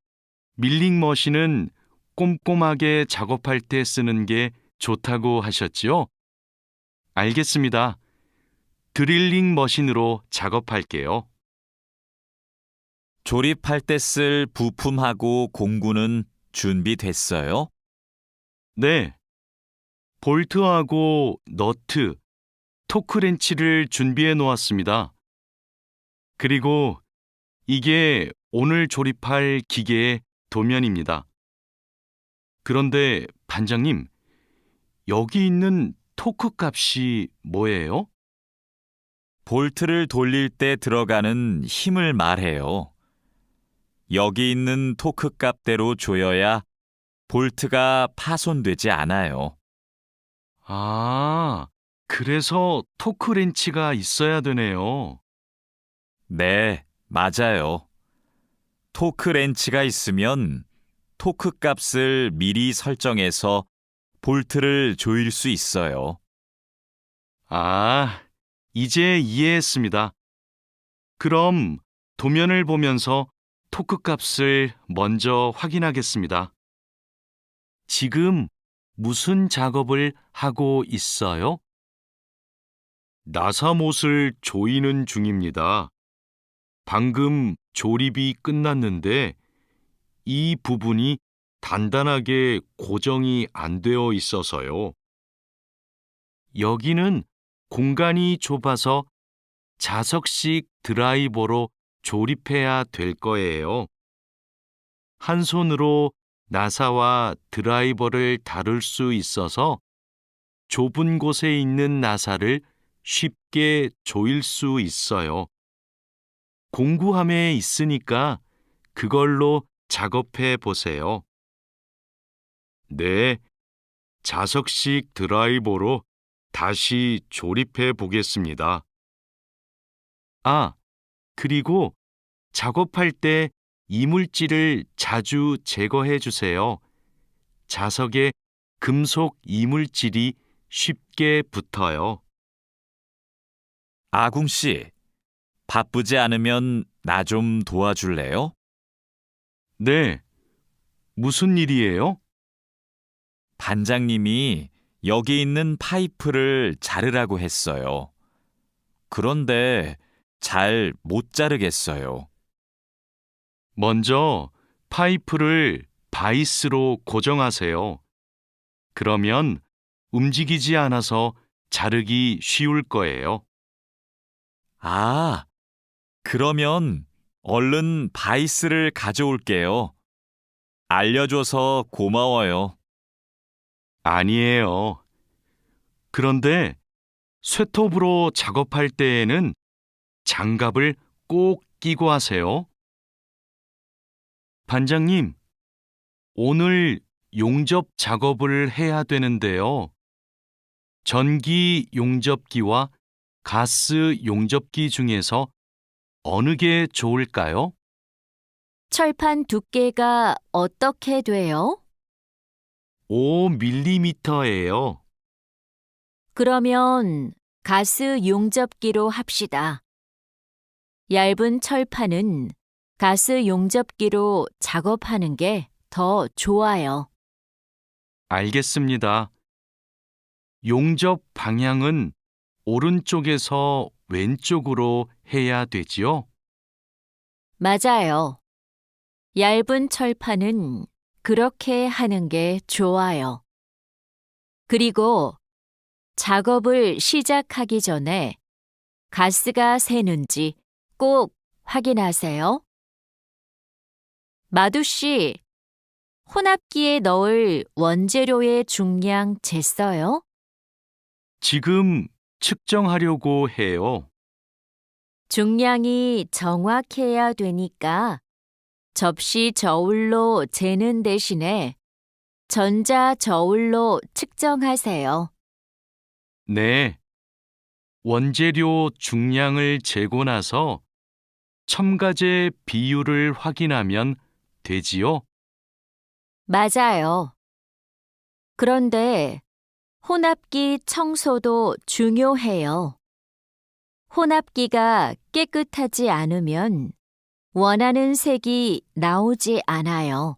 밀링 머신은 꼼꼼하게 작업할 때 쓰는 게 좋다고 하셨지요? 알겠습니다. 드릴링 머신으로 작업할게요. 조립할 때 쓸 부품하고 공구는 준비됐어요? 네. 볼트하고 너트, 토크렌치를 준비해 놓았습니다. 그리고 이게 오늘 조립할 기계의 도면입니다. 그런데 반장님, 여기 있는 토크 값이 뭐예요? 볼트를 돌릴 때 들어가는 힘을 말해요. 여기 있는 토크 값대로 조여야 볼트가 파손되지 않아요. 아, 그래서 토크 렌치가 있어야 되네요. 네, 맞아요. 토크 렌치가 있으면 토크 값을 미리 설정해서 볼트를 조일 수 있어요. 아, 이제 이해했습니다. 그럼 도면을 보면서 토크 값을 먼저 확인하겠습니다. 지금 무슨 작업을 하고 있어요? 나사못을 조이는 중입니다. 방금 조립이 끝났는데 이 부분이 단단하게 고정이 안 되어 있어서요. 여기는 공간이 좁아서 자석식 드라이버로 조립해야 될 거예요. 한 손으로 나사와 드라이버를 다룰 수 있어서 좁은 곳에 있는 나사를 쉽게 조일 수 있어요. 공구함에 있으니까 그걸로 작업해 보세요. 네, 자석식 드라이버로 다시 조립해 보겠습니다. 아, 그리고 작업할 때 이물질을 자주 제거해 주세요. 자석에 금속 이물질이 쉽게 붙어요. 아궁 씨, 바쁘지 않으면 나 좀 도와줄래요? 네, 무슨 일이에요? 반장님이 여기 있는 파이프를 자르라고 했어요. 그런데 잘 못 자르겠어요. 먼저 파이프를 바이스로 고정하세요. 그러면 움직이지 않아서 자르기 쉬울 거예요. 아, 그러면 얼른 바이스를 가져올게요. 알려줘서 고마워요. 아니에요. 그런데 쇠톱으로 작업할 때에는 장갑을 꼭 끼고 하세요. 반장님, 오늘 용접 작업을 해야 되는데요. 전기 용접기와 가스 용접기 중에서 어느 게 좋을까요? 철판 두께가 어떻게 돼요? 5mm예요. 그러면 가스 용접기로 합시다. 얇은 철판은 가스 용접기로 작업하는 게 더 좋아요. 알겠습니다. 용접 방향은 오른쪽에서 왼쪽으로 해야 되지요? 맞아요. 얇은 철판은 그렇게 하는 게 좋아요. 그리고 작업을 시작하기 전에 가스가 새는지 꼭 확인하세요. 마두 씨, 혼합기에 넣을 원재료의 중량 쟀어요? 지금 측정하려고 해요. 중량이 정확해야 되니까 접시 저울로 재는 대신에 전자 저울로 측정하세요. 네. 원재료 중량을 재고 나서 첨가제 비율을 확인하면 되지요? 맞아요. 그런데 혼합기 청소도 중요해요. 혼합기가 깨끗하지 않으면 원하는 색이 나오지 않아요.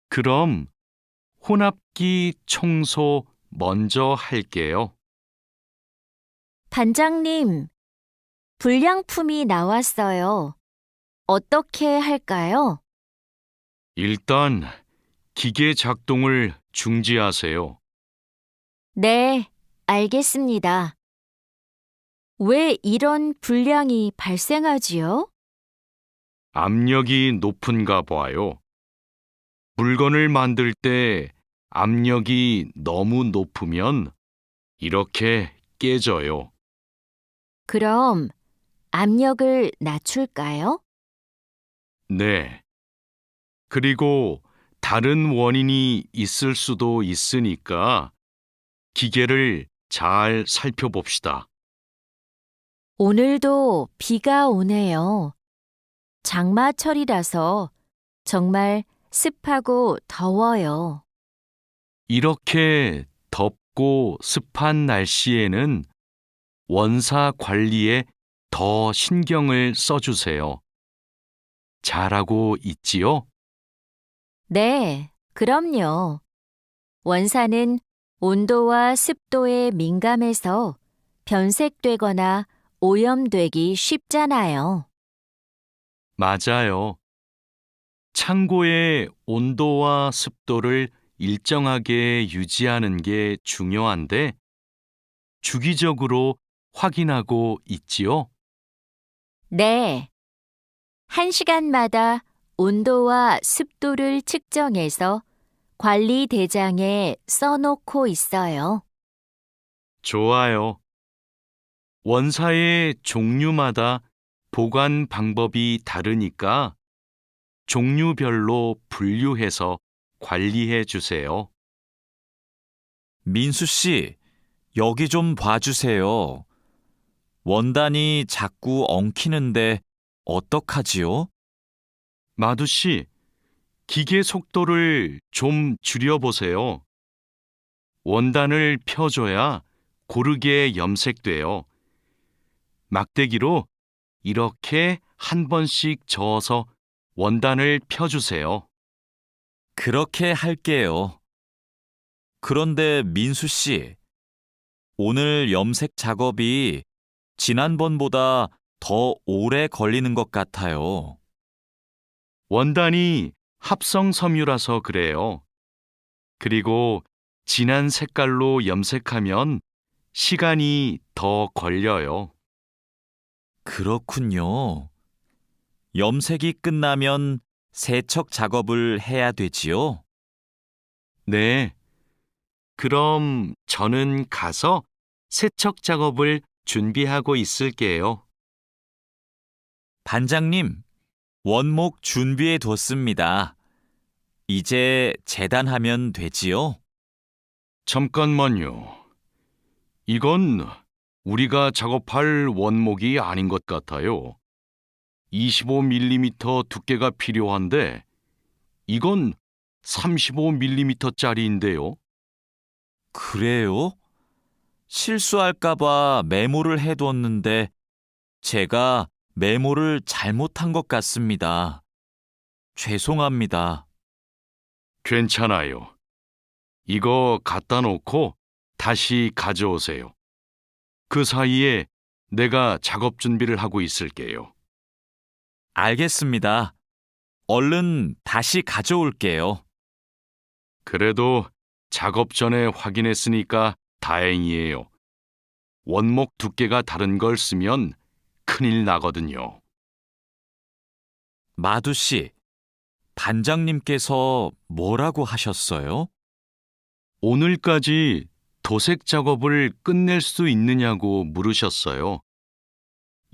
그럼 혼합기 청소 먼저 할게요. 반장님, 불량품이 나왔어요. 어떻게 할까요? 일단 기계 작동을 중지하세요. 네, 알겠습니다. 왜 이런 불량이 발생하지요? 압력이 높은가 봐요. 물건을 만들 때 압력이 너무 높으면 이렇게 깨져요. 그럼 압력을 낮출까요? 네. 그리고 다른 원인이 있을 수도 있으니까 기계를 잘 살펴봅시다. 오늘도 비가 오네요. 장마철이라서 정말 습하고 더워요. 이렇게 덥고 습한 날씨에는 원사 관리에 더 신경을 써주세요. 잘하고 있지요? 네, 그럼요. 원사는 온도와 습도에 민감해서 변색되거나 오염되기 쉽잖아요. 맞아요. 창고의 온도와 습도를 일정하게 유지하는 게 중요한데 주기적으로 확인하고 있지요? 네. 1시간마다 온도와 습도를 측정해서 관리 대장에 써놓고 있어요. 좋아요. 원사의 종류마다 보관 방법이 다르니까 종류별로 분류해서 관리해 주세요. 민수 씨, 여기 좀 봐주세요. 원단이 자꾸 엉키는데 어떡하지요? 마두 씨, 기계 속도를 좀 줄여보세요. 원단을 펴줘야 고르게 염색돼요. 막대기로 이렇게 한 번씩 저어서 원단을 펴주세요. 그렇게 할게요. 그런데 민수 씨, 오늘 염색 작업이 지난번보다 더 오래 걸리는 것 같아요. 원단이 합성 섬유라서 그래요. 그리고 진한 색깔로 염색하면 시간이 더 걸려요. 그렇군요. 염색이 끝나면 세척 작업을 해야 되지요? 네. 그럼 저는 가서 세척 작업을 준비하고 있을게요. 반장님, 원목 준비해 뒀습니다. 이제 재단하면 되지요? 잠깐만요. 이건 우리가 작업할 원목이 아닌 것 같아요. 25mm 두께가 필요한데 이건 35mm짜리인데요. 그래요? 실수할까봐 메모를 해뒀는데 제가 메모를 잘못한 것 같습니다. 죄송합니다. 괜찮아요. 이거 갖다 놓고 다시 가져오세요. 그 사이에 내가 작업 준비를 하고 있을게요. 알겠습니다. 얼른 다시 가져올게요. 그래도 작업 전에 확인했으니까 다행이에요. 원목 두께가 다른 걸 쓰면 큰일 나거든요. 마두 씨, 반장님께서 뭐라고 하셨어요? 오늘까지 도색 작업을 끝낼 수 있느냐고 물으셨어요.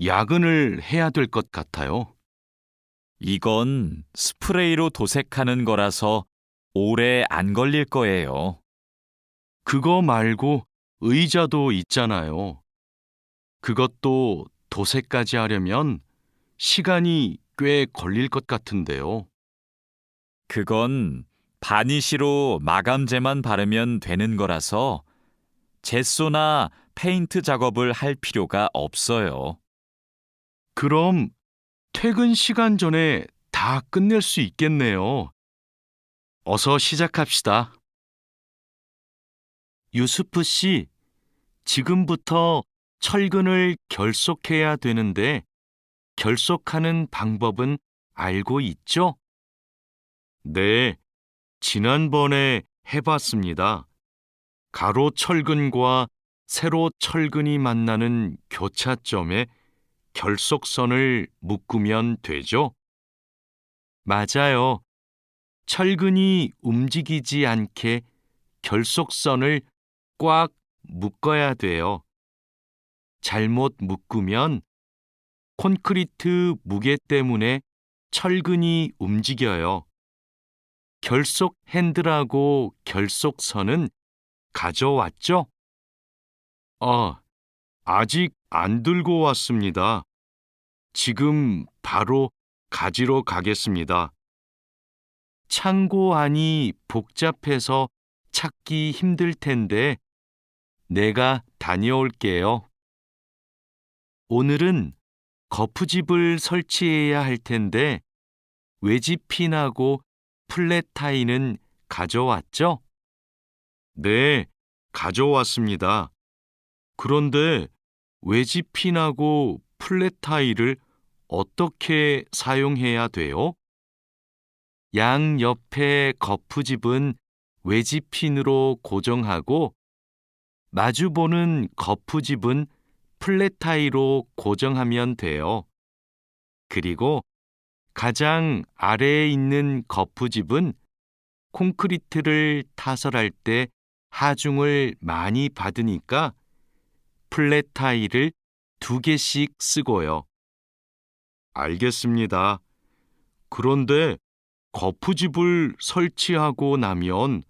야근을 해야 될 것 같아요. 이건 스프레이로 도색하는 거라서 오래 안 걸릴 거예요. 그거 말고 의자도 있잖아요. 그것도 도색까지 하려면 시간이 꽤 걸릴 것 같은데요. 그건 바니쉬로 마감제만 바르면 되는 거라서 젯소나 페인트 작업을 할 필요가 없어요. 그럼 퇴근 시간 전에 다 끝낼 수 있겠네요. 어서 시작합시다. 유수프 씨, 지금부터 철근을 결속해야 되는데 결속하는 방법은 알고 있죠? 네, 지난번에 해봤습니다. 가로 철근과 세로 철근이 만나는 교차점에 결속선을 묶으면 되죠? 맞아요. 철근이 움직이지 않게 결속선을 꽉 묶어야 돼요. 잘못 묶으면 콘크리트 무게 때문에 철근이 움직여요. 결속 핸들하고 결속선은 가져왔죠? 아직 안 들고 왔습니다. 지금 바로 가지러 가겠습니다. 창고 안이 복잡해서 찾기 힘들 텐데 내가 다녀올게요. 오늘은 거푸집을 설치해야 할 텐데 외지핀하고 플랫 타이는 가져왔죠? 네, 가져왔습니다. 그런데 외지핀하고 플랫 타이를 어떻게 사용해야 돼요? 양 옆에 거푸집은 외지핀으로 고정하고 마주보는 거푸집은 플랫 타이로 고정하면 돼요. 그리고 가장 아래에 있는 거푸집은 콘크리트를 타설할 때 하중을 많이 받으니까 플랫 타이를 2개씩 쓰고요. 알겠습니다. 그런데 거푸집을 설치하고 나면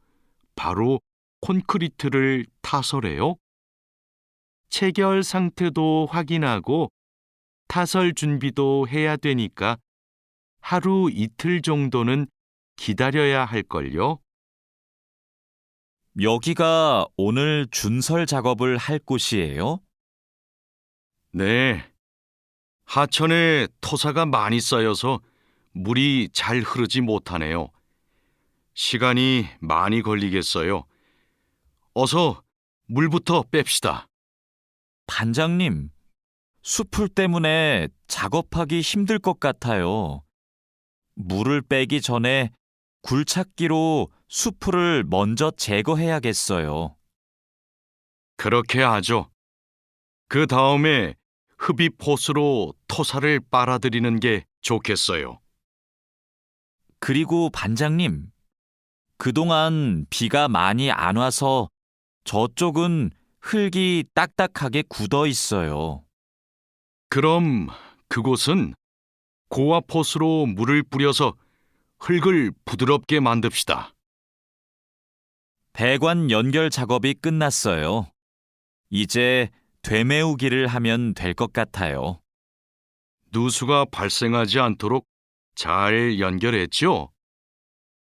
바로 콘크리트를 타설해요? 체결 상태도 확인하고 타설 준비도 해야 되니까 하루 이틀 정도는 기다려야 할걸요? 여기가 오늘 준설 작업을 할 곳이에요? 네. 하천에 토사가 많이 쌓여서 물이 잘 흐르지 못하네요. 시간이 많이 걸리겠어요. 어서 물부터 뺍시다. 반장님, 숲풀 때문에 작업하기 힘들 것 같아요. 물을 빼기 전에 굴착기로 숲풀을 먼저 제거해야겠어요. 그렇게 하죠. 그 다음에 흡입 호스로 토사를 빨아들이는 게 좋겠어요. 그리고 반장님, 그동안 비가 많이 안 와서 저쪽은 흙이 딱딱하게 굳어 있어요. 그럼 그곳은 고압 호스로 물을 뿌려서 흙을 부드럽게 만듭시다. 배관 연결 작업이 끝났어요. 이제 되메우기를 하면 될 것 같아요. 누수가 발생하지 않도록 잘 연결했죠?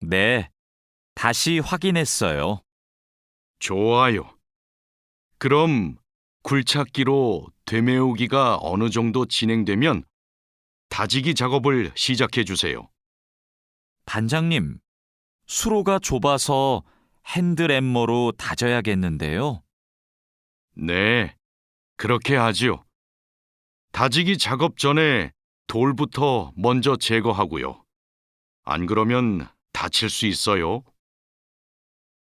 네, 다시 확인했어요. 좋아요. 그럼 굴착기로 되메우기가 어느 정도 진행되면 다지기 작업을 시작해 주세요. 반장님, 수로가 좁아서 핸드램머로 다져야겠는데요. 네, 그렇게 하지요. 다지기 작업 전에 돌부터 먼저 제거하고요. 안 그러면 다칠 수 있어요.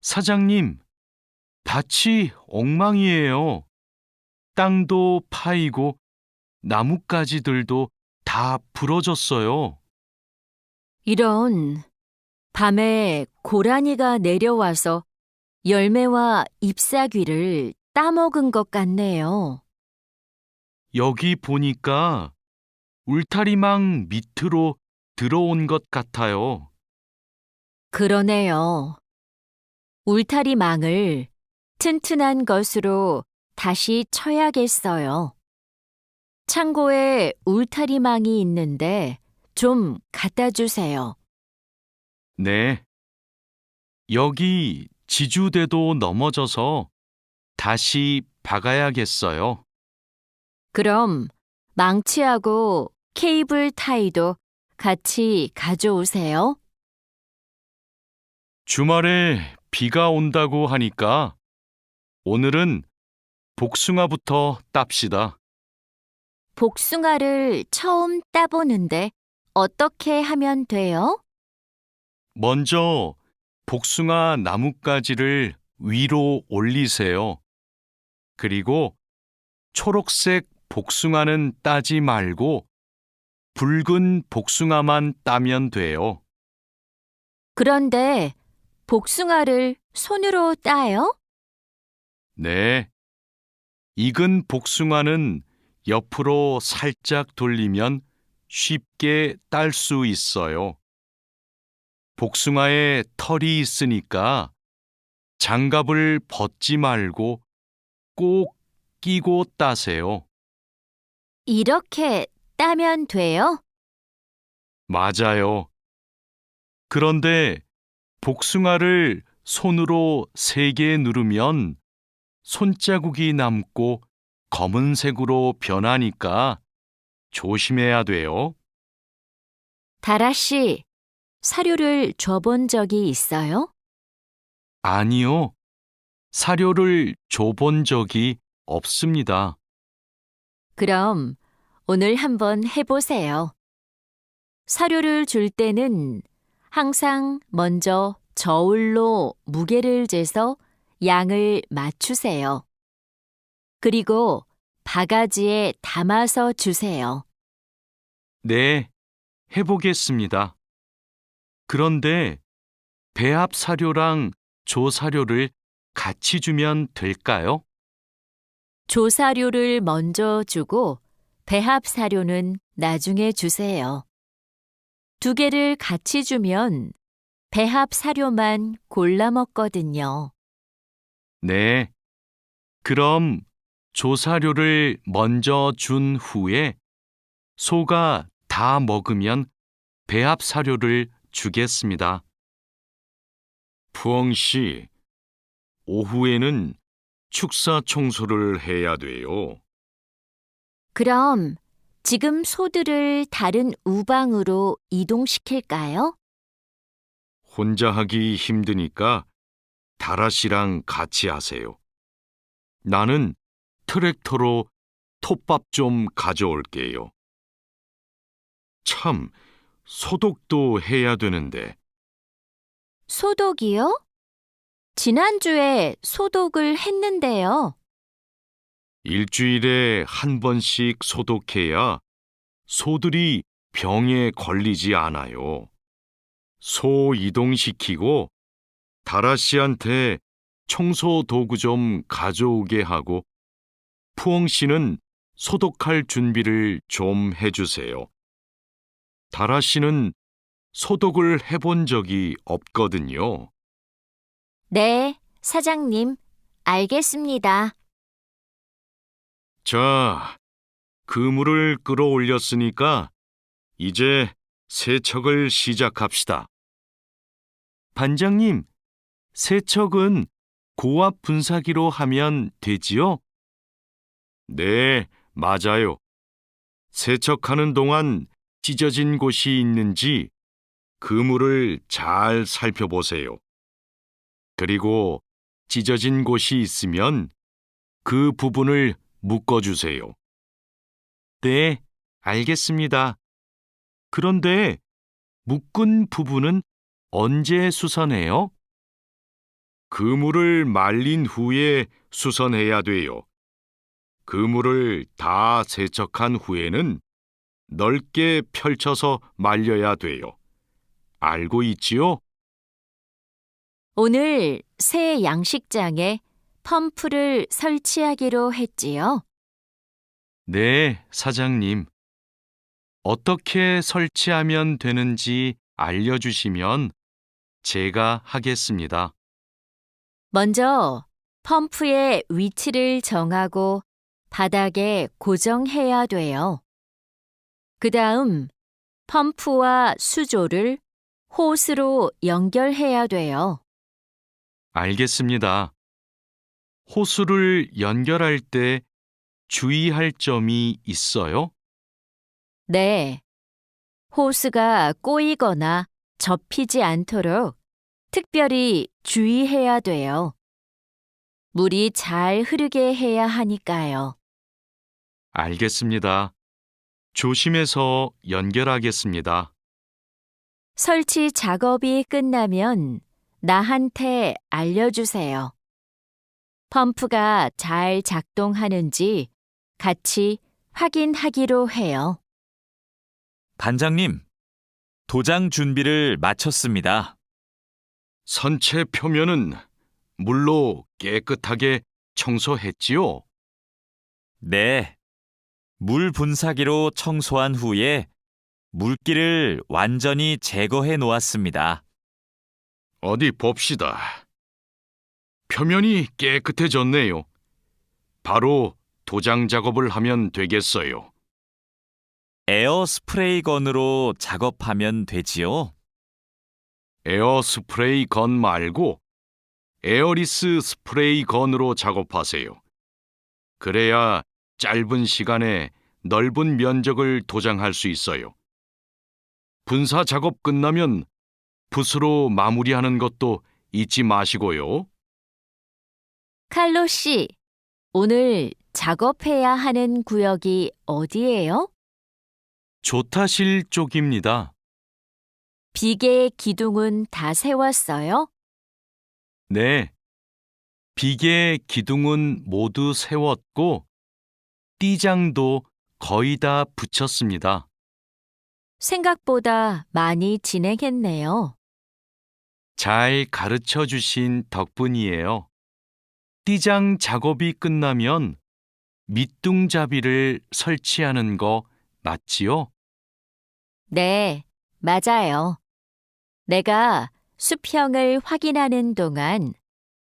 사장님, 밭이 엉망이에요. 땅도 파이고 나뭇가지들도 다 부러졌어요. 이런, 밤에 고라니가 내려와서 열매와 잎사귀를 따먹은 것 같네요. 여기 보니까 울타리망 밑으로 들어온 것 같아요. 그러네요. 울타리망을 튼튼한 것으로 다시 쳐야겠어요. 창고에 울타리망이 있는데 좀 갖다 주세요. 네. 여기 지주대도 넘어져서 다시 박아야겠어요. 그럼 망치하고 케이블 타이도 같이 가져오세요. 주말에 비가 온다고 하니까 오늘은 복숭아부터 땁시다. 복숭아를 처음 따보는데 어떻게 하면 돼요? 먼저 복숭아 나뭇가지를 위로 올리세요. 그리고 초록색 복숭아는 따지 말고 붉은 복숭아만 따면 돼요. 그런데 복숭아를 손으로 따요? 네. 익은 복숭아는 옆으로 살짝 돌리면 쉽게 딸 수 있어요. 복숭아에 털이 있으니까 장갑을 벗지 말고 꼭 끼고 따세요. 이렇게 따면 돼요? 맞아요. 그런데 복숭아를 손으로 세게 누르면 손자국이 남고 검은색으로 변하니까 조심해야 돼요. 다라 씨, 사료를 줘본 적이 있어요? 아니요. 사료를 줘본 적이 없습니다. 그럼 오늘 한번 해보세요. 사료를 줄 때는 항상 먼저 저울로 무게를 재서 양을 맞추세요. 그리고 바가지에 담아서 주세요. 네, 해보겠습니다. 그런데 배합 사료랑 조사료를 같이 주면 될까요? 조사료를 먼저 주고 배합 사료는 나중에 주세요. 두 개를 같이 주면 배합 사료만 골라 먹거든요. 네. 그럼 조사료를 먼저 준 후에 소가 다 먹으면 배합 사료를 주겠습니다. 푸엉 씨, 오후에는 축사 청소를 해야 돼요. 그럼 지금 소들을 다른 우방으로 이동시킬까요? 혼자 하기 힘드니까 다라 씨랑 같이 하세요. 나는 트랙터로 톱밥 좀 가져올게요. 참, 소독도 해야 되는데. 소독이요? 지난주에 소독을 했는데요. 일주일에 한 번씩 소독해야 소들이 병에 걸리지 않아요. 소 이동시키고 다라 씨한테 청소 도구 좀 가져오게 하고 푸엉 씨는 소독할 준비를 좀 해주세요. 다라 씨는 소독을 해본 적이 없거든요. 네, 사장님, 알겠습니다. 자, 그물을 끌어올렸으니까 이제 세척을 시작합시다. 반장님, 세척은 고압 분사기로 하면 되지요? 네, 맞아요. 세척하는 동안 찢어진 곳이 있는지 그물을 잘 살펴보세요. 그리고 찢어진 곳이 있으면 그 부분을 묶어주세요. 네, 알겠습니다. 그런데 묶은 부분은 언제 수선해요? 그물을 말린 후에 수선해야 돼요. 그물을 다 세척한 후에는 넓게 펼쳐서 말려야 돼요. 알고 있지요? 오늘 새 양식장에 펌프를 설치하기로 했지요. 네, 사장님. 어떻게 설치하면 되는지 알려주시면 제가 하겠습니다. 먼저 펌프의 위치를 정하고 바닥에 고정해야 돼요. 그 다음 펌프와 수조를 호스로 연결해야 돼요. 알겠습니다. 호수를 연결할 때 주의할 점이 있어요? 네. 호스가 꼬이거나 접히지 않도록 특별히 주의해야 돼요. 물이 잘 흐르게 해야 하니까요. 알겠습니다. 조심해서 연결하겠습니다. 설치 작업이 끝나면 나한테 알려주세요. 펌프가 잘 작동하는지 같이 확인하기로 해요. 반장님, 도장 준비를 마쳤습니다. 선체 표면은 물로 깨끗하게 청소했지요? 네. 물 분사기로 청소한 후에 물기를 완전히 제거해 놓았습니다. 어디 봅시다. 표면이 깨끗해졌네요. 바로 도장 작업을 하면 되겠어요. 에어 스프레이 건으로 작업하면 되지요? 에어 스프레이 건 말고 에어리스 스프레이 건으로 작업하세요. 그래야 짧은 시간에 넓은 면적을 도장할 수 있어요. 분사 작업 끝나면 붓으로 마무리하는 것도 잊지 마시고요. 칼로 씨, 오늘 작업해야 하는 구역이 어디예요? 조타실 쪽입니다. 비계의 기둥은 다 세웠어요? 네. 비계 기둥은 모두 세웠고 띠장도 거의 다 붙였습니다. 생각보다 많이 진행했네요. 잘 가르쳐 주신 덕분이에요. 띠장 작업이 끝나면 밑둥잡이를 설치하는 거 맞지요? 네, 맞아요. 내가 수평을 확인하는 동안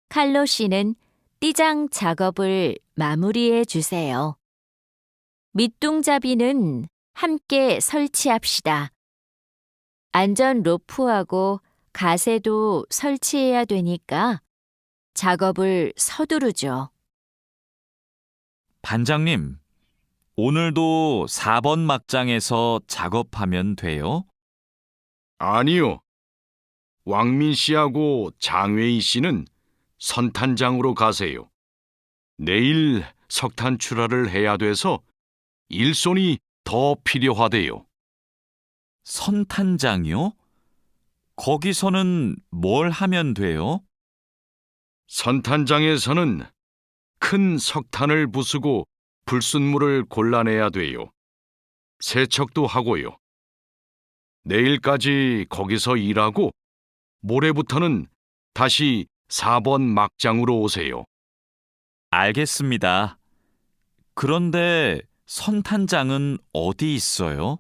칼로 씨는 띠장 작업을 마무리해 주세요. 밑둥잡이는 함께 설치합시다. 안전 로프하고 가세도 설치해야 되니까 작업을 서두르죠. 반장님, 오늘도 4번 막장에서 작업하면 돼요? 아니요. 왕민 씨하고 장웨이 씨는 선탄장으로 가세요. 내일 석탄 출하를 해야 돼서 일손이 더 필요하대요. 선탄장이요? 거기서는 뭘 하면 돼요? 선탄장에서는 큰 석탄을 부수고 불순물을 골라내야 돼요. 세척도 하고요. 내일까지 거기서 일하고 모레부터는 다시 4번 막장으로 오세요. 알겠습니다. 그런데 선탄장은 어디 있어요?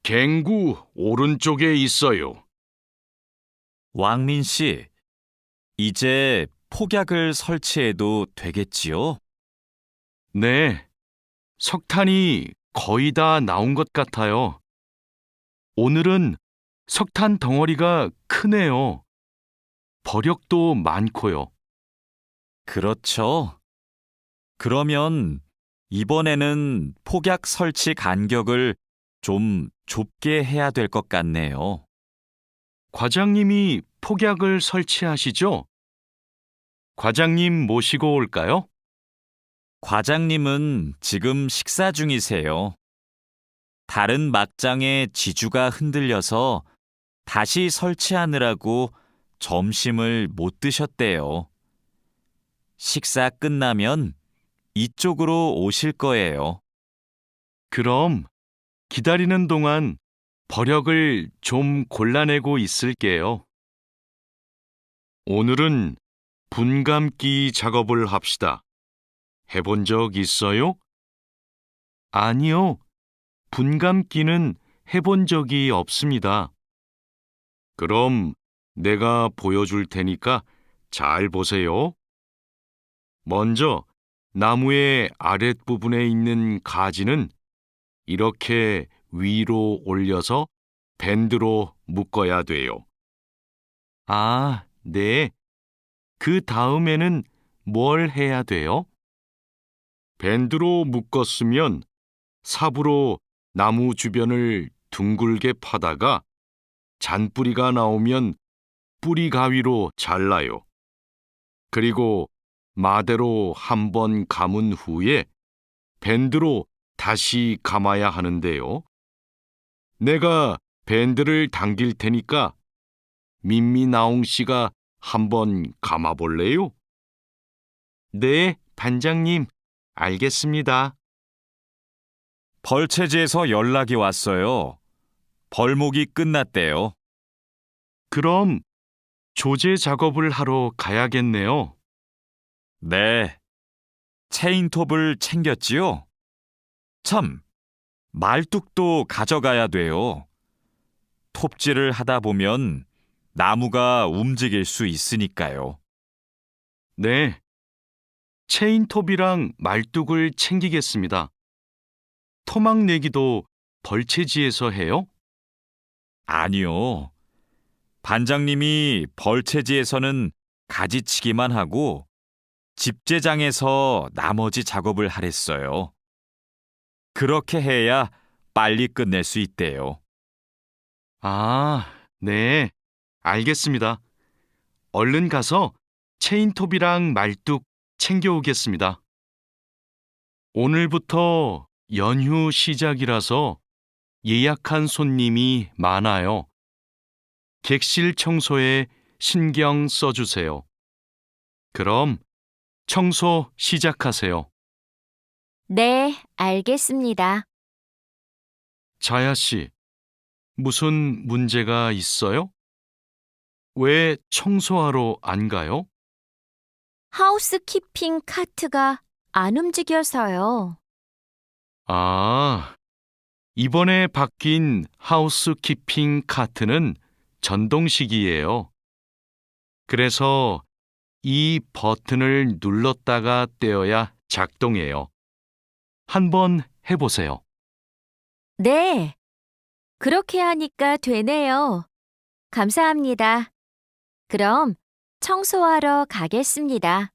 갱구 오른쪽에 있어요. 왕민 씨, 이제 폭약을 설치해도 되겠지요? 네, 석탄이 거의 다 나온 것 같아요. 오늘은 석탄 덩어리가 크네요. 버력도 많고요. 그렇죠. 그러면 이번에는 폭약 설치 간격을 좀 좁게 해야 될 것 같네요. 과장님이 폭약을 설치하시죠? 과장님 모시고 올까요? 과장님은 지금 식사 중이세요. 다른 막장의 지주가 흔들려서 다시 설치하느라고 점심을 못 드셨대요. 식사 끝나면 이쪽으로 오실 거예요. 그럼 기다리는 동안 버력을 좀 골라내고 있을게요. 오늘은 분감기 작업을 합시다. 해본 적 있어요? 아니요. 분감기는 해본 적이 없습니다. 그럼 내가 보여줄 테니까 잘 보세요. 먼저 나무의 아랫부분에 있는 가지는 이렇게 위로 올려서 밴드로 묶어야 돼요. 아, 네. 그 다음에는 뭘 해야 돼요? 밴드로 묶었으면 삽으로 나무 주변을 둥글게 파다가 잔뿌리가 나오면 뿌리 가위로 잘라요. 그리고 마대로 한 번 감은 후에 밴드로 다시 감아야 하는데요. 내가 밴드를 당길 테니까 민미나옹 씨가 한번 감아볼래요? 네, 반장님, 알겠습니다. 벌채지에서 연락이 왔어요. 벌목이 끝났대요. 그럼 조제 작업을 하러 가야겠네요. 네. 체인톱을 챙겼지요? 참, 말뚝도 가져가야 돼요. 톱질을 하다 보면 나무가 움직일 수 있으니까요. 네. 체인톱이랑 말뚝을 챙기겠습니다. 토막 내기도 벌채지에서 해요? 아니요. 반장님이 벌채지에서는 가지치기만 하고 집재장에서 나머지 작업을 하랬어요. 그렇게 해야 빨리 끝낼 수 있대요. 아, 네. 알겠습니다. 얼른 가서 체인톱이랑 말뚝 챙겨오겠습니다. 오늘부터 연휴 시작이라서 예약한 손님이 많아요. 객실 청소에 신경 써주세요. 그럼 청소 시작하세요. 네, 알겠습니다. 자야 씨, 무슨 문제가 있어요? 왜 청소하러 안 가요? 하우스키핑 카트가 안 움직여서요. 아, 이번에 바뀐 하우스키핑 카트는 전동식이에요. 그래서 이 버튼을 눌렀다가 떼어야 작동해요. 한번 해보세요. 네, 그렇게 하니까 되네요. 감사합니다. 그럼 청소하러 가겠습니다.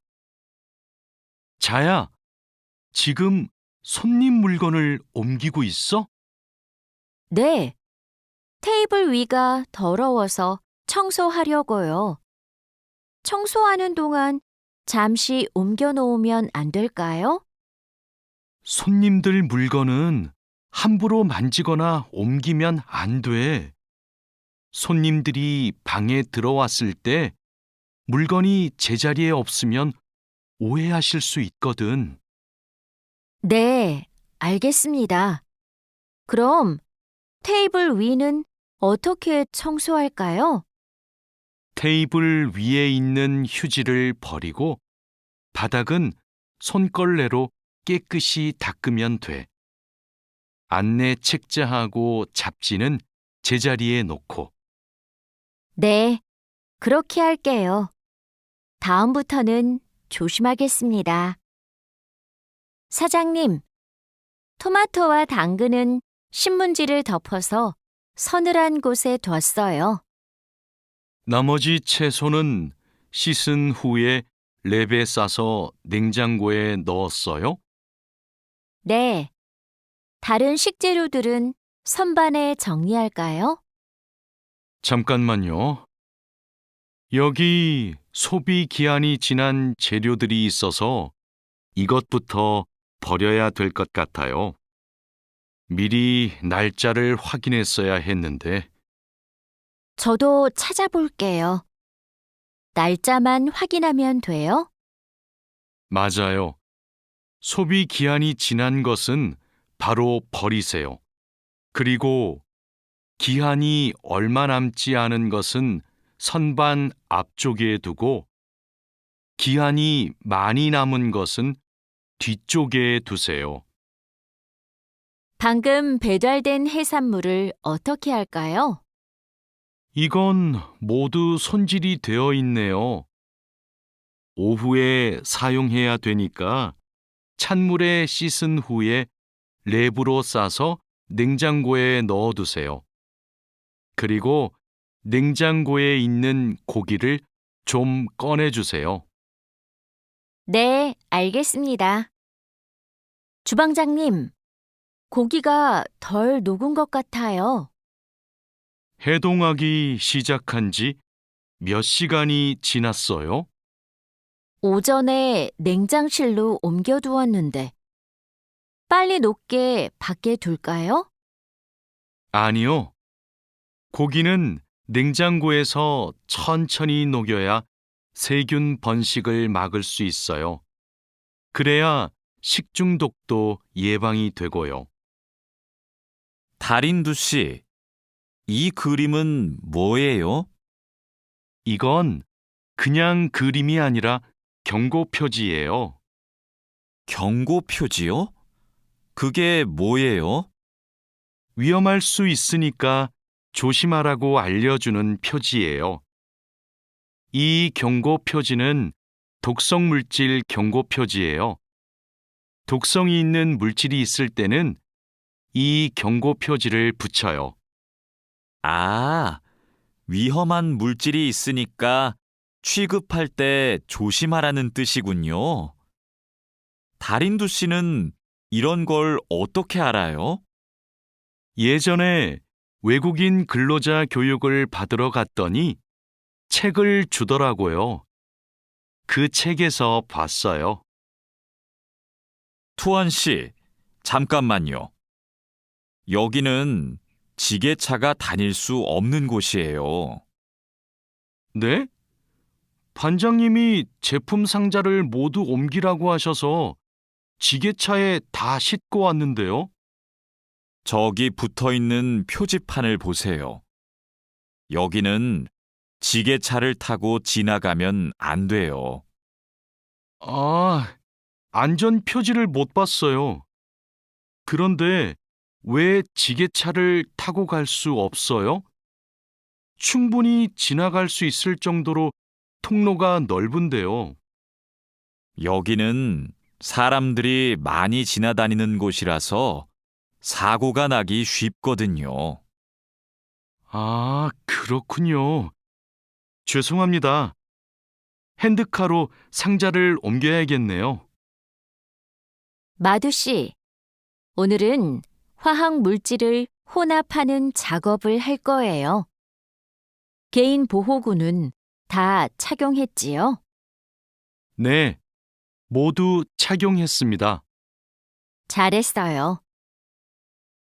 자야, 지금 손님 물건을 옮기고 있어? 네, 테이블 위가 더러워서 청소하려고요. 청소하는 동안 잠시 옮겨 놓으면 안 될까요? 손님들 물건은 함부로 만지거나 옮기면 안 돼. 손님들이 방에 들어왔을 때 물건이 제자리에 없으면 오해하실 수 있거든. 네, 알겠습니다. 그럼 테이블 위는 어떻게 청소할까요? 테이블 위에 있는 휴지를 버리고 바닥은 손걸레로 깨끗이 닦으면 돼. 안내 책자하고 잡지는 제자리에 놓고. 네, 그렇게 할게요. 다음부터는 조심하겠습니다. 사장님, 토마토와 당근은 신문지를 덮어서 서늘한 곳에 뒀어요. 나머지 채소는 씻은 후에 랩에 싸서 냉장고에 넣었어요? 네, 다른 식재료들은 선반에 정리할까요? 잠깐만요. 여기 소비 기한이 지난 재료들이 있어서 이것부터 버려야 될 것 같아요. 미리 날짜를 확인했어야 했는데. 저도 찾아볼게요. 날짜만 확인하면 돼요? 맞아요. 소비 기한이 지난 것은 바로 버리세요. 그리고 기한이 얼마 남지 않은 것은 선반 앞쪽에 두고 기한이 많이 남은 것은 뒤쪽에 두세요. 방금 배달된 해산물을 어떻게 할까요? 이건 모두 손질이 되어 있네요. 오후에 사용해야 되니까 찬물에 씻은 후에 랩으로 싸서 냉장고에 넣어두세요. 그리고 냉장고에 있는 고기를 좀 꺼내주세요. 네, 알겠습니다. 주방장님, 고기가 덜 녹은 것 같아요. 해동하기 시작한 지 몇 시간이 지났어요? 오전에 냉장실로 옮겨두었는데, 빨리 녹게 밖에 둘까요? 아니요. 고기는 냉장고에서 천천히 녹여야 세균 번식을 막을 수 있어요. 그래야 식중독도 예방이 되고요. 달인두 씨, 이 그림은 뭐예요? 이건 그냥 그림이 아니라 경고 표지예요. 경고 표지요? 그게 뭐예요? 위험할 수 있으니까 조심하라고 알려주는 표지예요. 이 경고 표지는 독성 물질 경고 표지예요. 독성이 있는 물질이 있을 때는 이 경고 표지를 붙여요. 아, 위험한 물질이 있으니까 취급할 때 조심하라는 뜻이군요. 달인두 씨는 이런 걸 어떻게 알아요? 예전에 외국인 근로자 교육을 받으러 갔더니 책을 주더라고요. 그 책에서 봤어요. 투원 씨, 잠깐만요. 여기는 지게차가 다닐 수 없는 곳이에요. 네? 반장님이 제품 상자를 모두 옮기라고 하셔서 지게차에 다 싣고 왔는데요. 저기 붙어 있는 표지판을 보세요. 여기는 지게차를 타고 지나가면 안 돼요. 아, 안전 표지를 못 봤어요. 그런데 왜 지게차를 타고 갈 수 없어요? 충분히 지나갈 수 있을 정도로 통로가 넓은데요. 여기는 사람들이 많이 지나다니는 곳이라서 사고가 나기 쉽거든요. 아, 그렇군요. 죄송합니다. 핸드카로 상자를 옮겨야겠네요. 마두 씨, 오늘은 화학 물질을 혼합하는 작업을 할 거예요. 개인 보호구는 다 착용했지요? 네, 모두 착용했습니다. 잘했어요.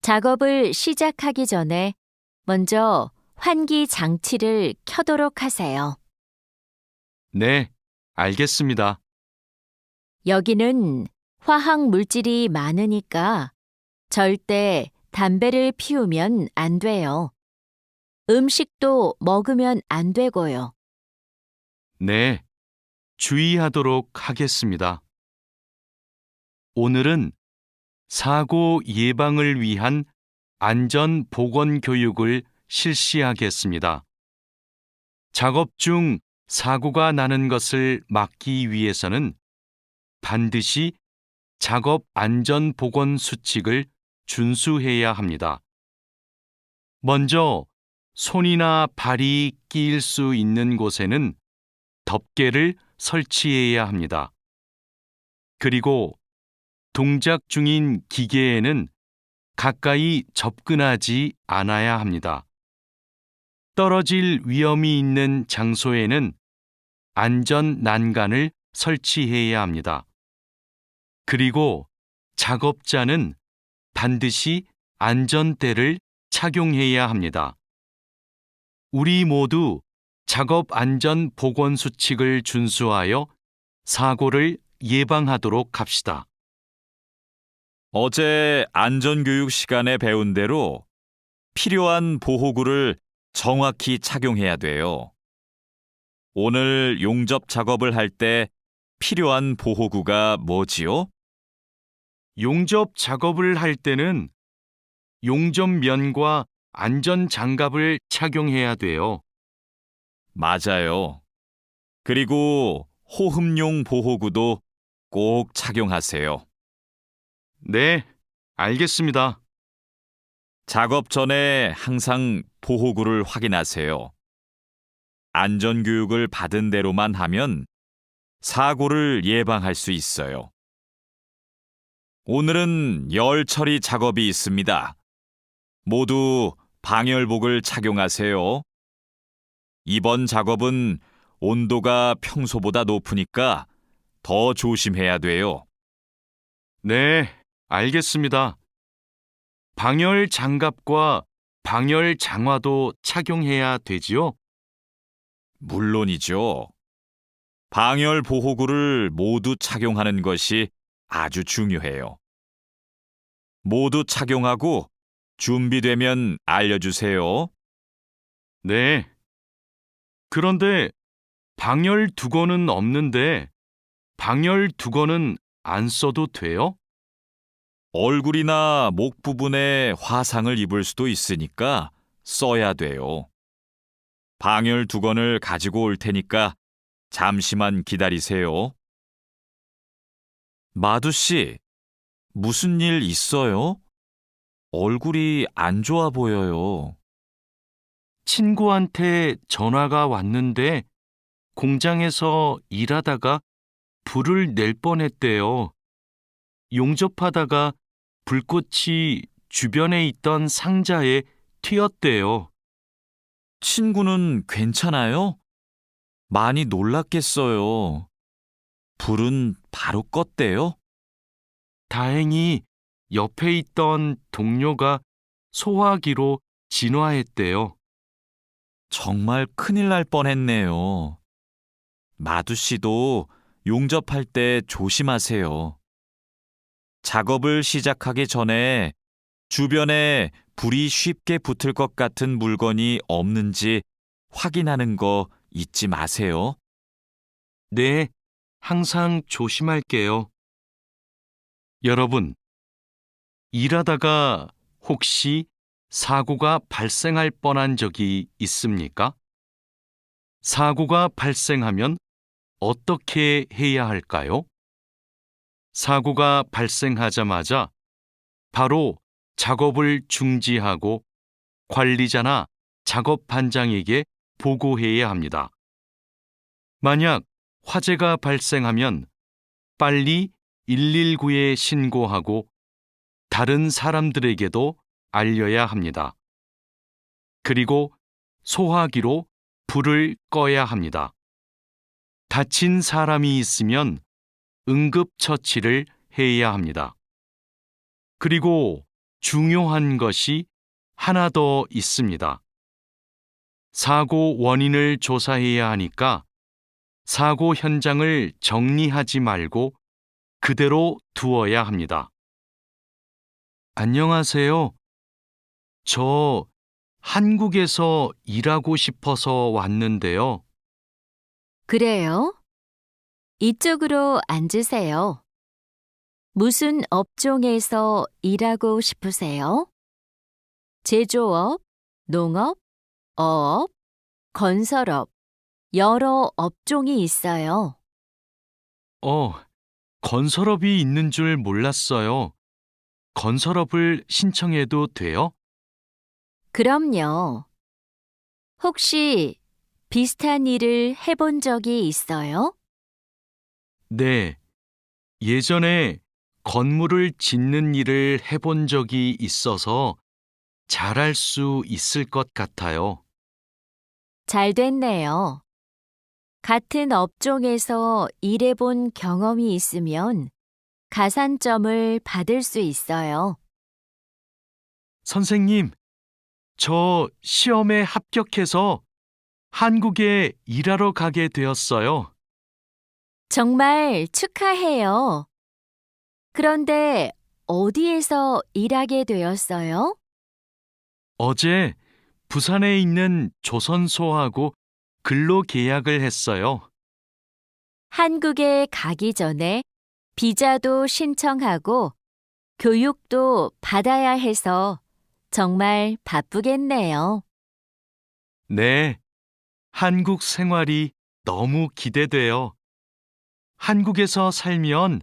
작업을 시작하기 전에 먼저 환기 장치를 켜도록 하세요. 네, 알겠습니다. 여기는 화학 물질이 많으니까 절대 담배를 피우면 안 돼요. 음식도 먹으면 안 되고요. 네, 주의하도록 하겠습니다. 오늘은 사고 예방을 위한 안전 보건 교육을 실시하겠습니다. 작업 중 사고가 나는 것을 막기 위해서는 반드시 작업 안전 보건 수칙을 준수해야 합니다. 먼저 손이나 발이 끼일 수 있는 곳에는 덮개를 설치해야 합니다. 그리고 동작 중인 기계에는 가까이 접근하지 않아야 합니다. 떨어질 위험이 있는 장소에는 안전 난간을 설치해야 합니다. 그리고 작업자는 반드시 안전대를 착용해야 합니다. 우리 모두 작업 안전 보건 수칙을 준수하여 사고를 예방하도록 합시다. 어제 안전교육 시간에 배운 대로 필요한 보호구를 정확히 착용해야 돼요. 오늘 용접 작업을 할 때 필요한 보호구가 뭐지요? 용접 작업을 할 때는 용접면과 안전 장갑을 착용해야 돼요. 맞아요. 그리고 호흡용 보호구도 꼭 착용하세요. 네, 알겠습니다. 작업 전에 항상 보호구를 확인하세요. 안전교육을 받은 대로만 하면 사고를 예방할 수 있어요. 오늘은 열 처리 작업이 있습니다. 모두 방열복을 착용하세요. 이번 작업은 온도가 평소보다 높으니까 더 조심해야 돼요. 네, 알겠습니다. 방열 장갑과 방열 장화도 착용해야 되지요? 물론이죠. 방열 보호구를 모두 착용하는 것이 아주 중요해요. 모두 착용하고 준비되면 알려주세요. 네. 그런데 방열 두건은 없는데 방열 두건은 안 써도 돼요? 얼굴이나 목 부분에 화상을 입을 수도 있으니까 써야 돼요. 방열 두건을 가지고 올 테니까 잠시만 기다리세요. 마두 씨, 무슨 일 있어요? 얼굴이 안 좋아 보여요. 친구한테 전화가 왔는데 공장에서 일하다가 불을 낼 뻔했대요. 용접하다가 불꽃이 주변에 있던 상자에 튀었대요. 친구는 괜찮아요? 많이 놀랐겠어요. 불은 바로 껐대요? 다행히 옆에 있던 동료가 소화기로 진화했대요. 정말 큰일 날 뻔했네요. 마두 씨도 용접할 때 조심하세요. 작업을 시작하기 전에 주변에 불이 쉽게 붙을 것 같은 물건이 없는지 확인하는 거 잊지 마세요. 네, 항상 조심할게요. 여러분, 일하다가 혹시 사고가 발생할 뻔한 적이 있습니까? 사고가 발생하면 어떻게 해야 할까요? 사고가 발생하자마자 바로 작업을 중지하고 관리자나 작업 반장에게 보고해야 합니다. 만약 화재가 발생하면 빨리 119에 신고하고 다른 사람들에게도 알려야 합니다. 그리고 소화기로 불을 꺼야 합니다. 다친 사람이 있으면 응급처치를 해야 합니다. 그리고 중요한 것이 하나 더 있습니다. 사고 원인을 조사해야 하니까 사고 현장을 정리하지 말고 그대로 두어야 합니다. 안녕하세요. 저 한국에서 일하고 싶어서 왔는데요. 그래요? 이쪽으로 앉으세요. 무슨 업종에서 일하고 싶으세요? 제조업, 농업, 어업, 건설업, 여러 업종이 있어요. 건설업이 있는 줄 몰랐어요. 건설업을 신청해도 돼요? 그럼요. 혹시 비슷한 일을 해본 적이 있어요? 네. 예전에 건물을 짓는 일을 해본 적이 있어서 잘할 수 있을 것 같아요. 잘 됐네요. 같은 업종에서 일해본 경험이 있으면 가산점을 받을 수 있어요. 선생님, 저 시험에 합격해서 한국에 일하러 가게 되었어요. 정말 축하해요. 그런데 어디에서 일하게 되었어요? 어제 부산에 있는 조선소하고 근로 계약을 했어요. 한국에 가기 전에 비자도 신청하고 교육도 받아야 해서 정말 바쁘겠네요. 네, 한국 생활이 너무 기대돼요. 한국에서 살면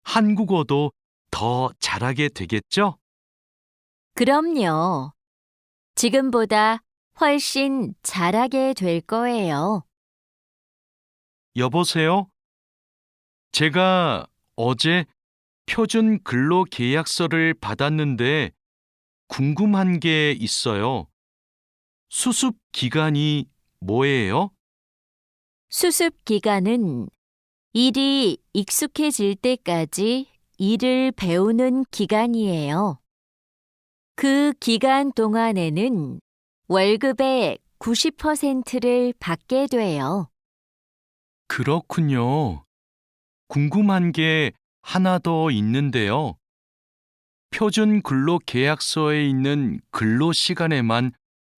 한국어도 더 잘하게 되겠죠? 그럼요. 지금보다 훨씬 잘하게 될 거예요. 여보세요? 제가 어제 표준 근로 계약서를 받았는데 궁금한 게 있어요. 수습 기간이 뭐예요? 수습 기간은 일이 익숙해질 때까지 일을 배우는 기간이에요. 그 기간 동안에는 월급의 90%를 받게 돼요. 그렇군요. 궁금한 게 하나 더 있는데요. 표준 근로 계약서에 있는 근로 시간에만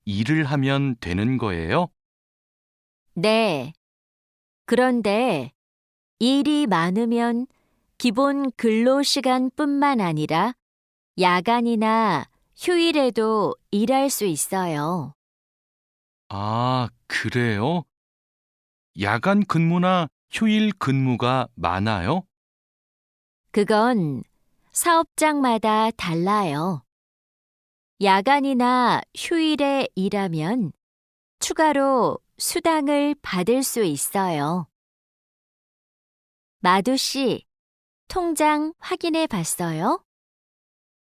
일을 하면 되는 거예요? 네. 그런데 일이 많으면 기본 근로 시간뿐만 아니라 야간이나 휴일에도 일할 수 있어요. 아, 그래요? 야간 근무나 휴일 근무가 많아요? 그건 사업장마다 달라요. 야간이나 휴일에 일하면 추가로 수당을 받을 수 있어요. 마두 씨, 통장 확인해 봤어요?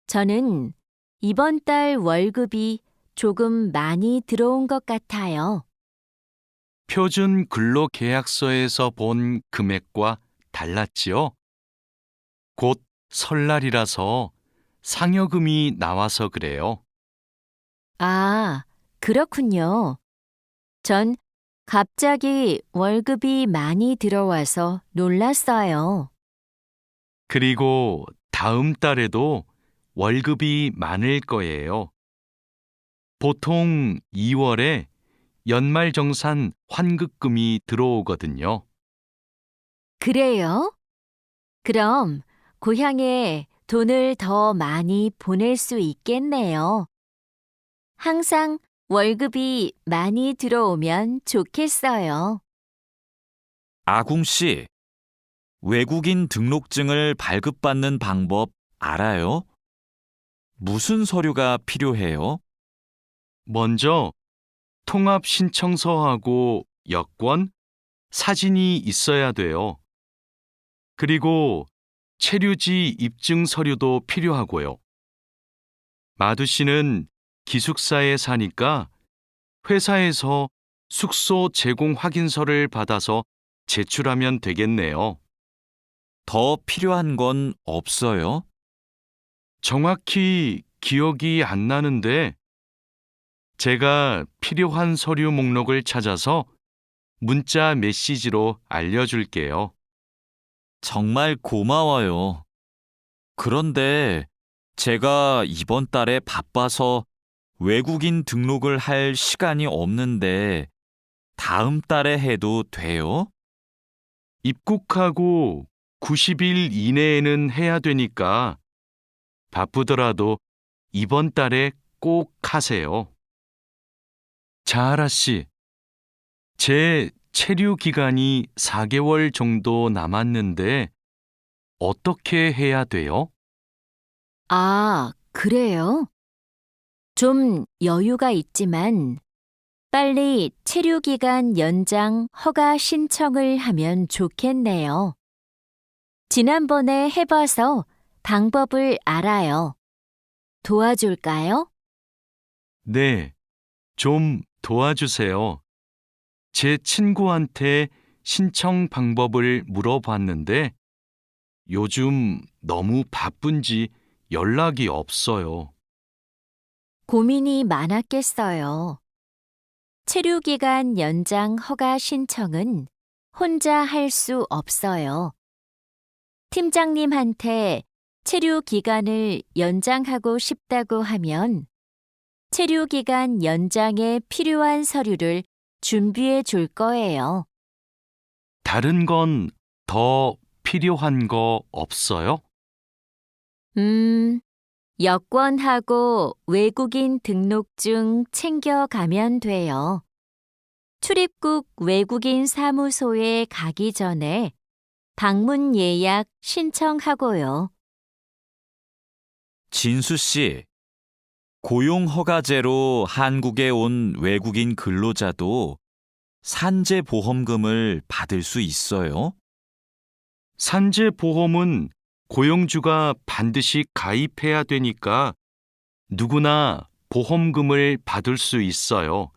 저는 이번 달 월급이 조금 많이 들어온 것 같아요. 표준 근로 계약서에서 본 금액과 달랐지요? 곧 설날이라서 상여금이 나와서 그래요. 아, 그렇군요. 전 갑자기 월급이 많이 들어와서 놀랐어요. 그리고 다음 달에도 월급이 많을 거예요. 보통 2월에 연말정산 환급금이 들어오거든요. 그래요? 그럼 고향에 돈을 더 많이 보낼 수 있겠네요. 항상 월급이 많이 들어오면 좋겠어요. 아궁 씨, 외국인 등록증을 발급받는 방법 알아요? 무슨 서류가 필요해요? 먼저 통합 신청서하고 여권, 사진이 있어야 돼요. 그리고 체류지 입증 서류도 필요하고요. 마두 씨는 기숙사에 사니까 회사에서 숙소 제공 확인서를 받아서 제출하면 되겠네요. 더 필요한 건 없어요? 정확히 기억이 안 나는데 제가 필요한 서류 목록을 찾아서 문자 메시지로 알려줄게요. 정말 고마워요. 그런데 제가 이번 달에 바빠서 외국인 등록을 할 시간이 없는데 다음 달에 해도 돼요? 입국하고 90일 이내에는 해야 되니까 바쁘더라도 이번 달에 꼭 하세요. 자하라 씨, 제 체류 기간이 4개월 정도 남았는데 어떻게 해야 돼요? 아, 그래요? 좀 여유가 있지만 빨리 체류기간 연장 허가 신청을 하면 좋겠네요. 지난번에 해봐서 방법을 알아요. 도와줄까요? 네, 좀 도와주세요. 제 친구한테 신청 방법을 물어봤는데 요즘 너무 바쁜지 연락이 없어요. 고민이 많았겠어요. 체류기간 연장 허가 신청은 혼자 할 수 없어요. 팀장님한테 체류기간을 연장하고 싶다고 하면 체류기간 연장에 필요한 서류를 준비해 줄 거예요. 다른 건 더 필요한 거 없어요? 여권하고 외국인 등록증 챙겨가면 돼요. 출입국 외국인 사무소에 가기 전에 방문 예약 신청하고요. 진수 씨, 고용허가제로 한국에 온 외국인 근로자도 산재보험금을 받을 수 있어요? 산재보험은 고용주가 반드시 가입해야 되니까 누구나 보험금을 받을 수 있어요.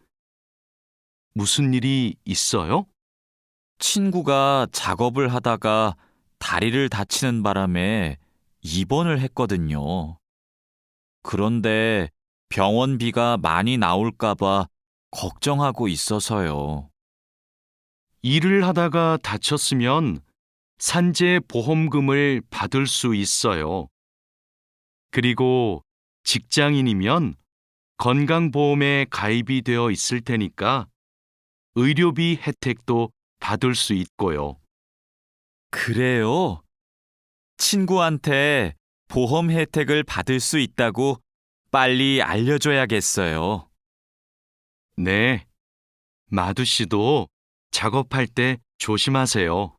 무슨 일이 있어요? 친구가 작업을 하다가 다리를 다치는 바람에 입원을 했거든요. 그런데 병원비가 많이 나올까봐 걱정하고 있어서요. 일을 하다가 다쳤으면 산재보험금을 받을 수 있어요. 그리고 직장인이면 건강보험에 가입이 되어 있을 테니까 의료비 혜택도 받을 수 있고요. 그래요? 친구한테 보험 혜택을 받을 수 있다고 빨리 알려줘야겠어요. 네, 마두 씨도 작업할 때 조심하세요.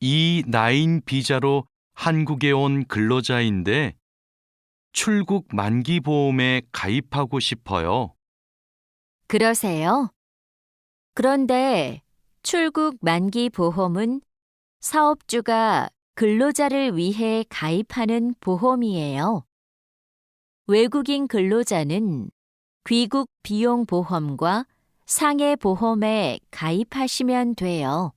이 나인 비자로 한국에 온 근로자인데 출국 만기 보험에 가입하고 싶어요. 그러세요? 그런데 출국 만기 보험은 사업주가 근로자를 위해 가입하는 보험이에요. 외국인 근로자는 귀국 비용 보험과 상해 보험에 가입하시면 돼요.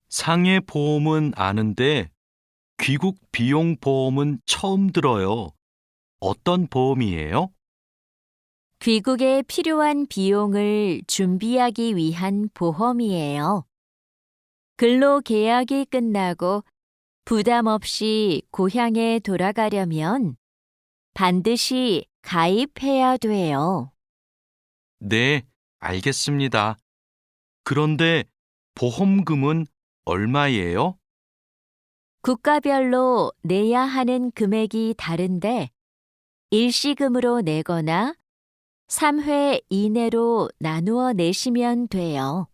상해 보험은 아는데 귀국 비용 보험은 처음 들어요. 어떤 보험이에요? 귀국에 필요한 비용을 준비하기 위한 보험이에요. 근로 계약이 끝나고 부담 없이 고향에 돌아가려면 반드시 가입해야 돼요. 네, 알겠습니다. 그런데 보험금은 얼마예요? 국가별로 내야 하는 금액이 다른데 일시금으로 내거나 3회 이내로 나누어 내시면 돼요.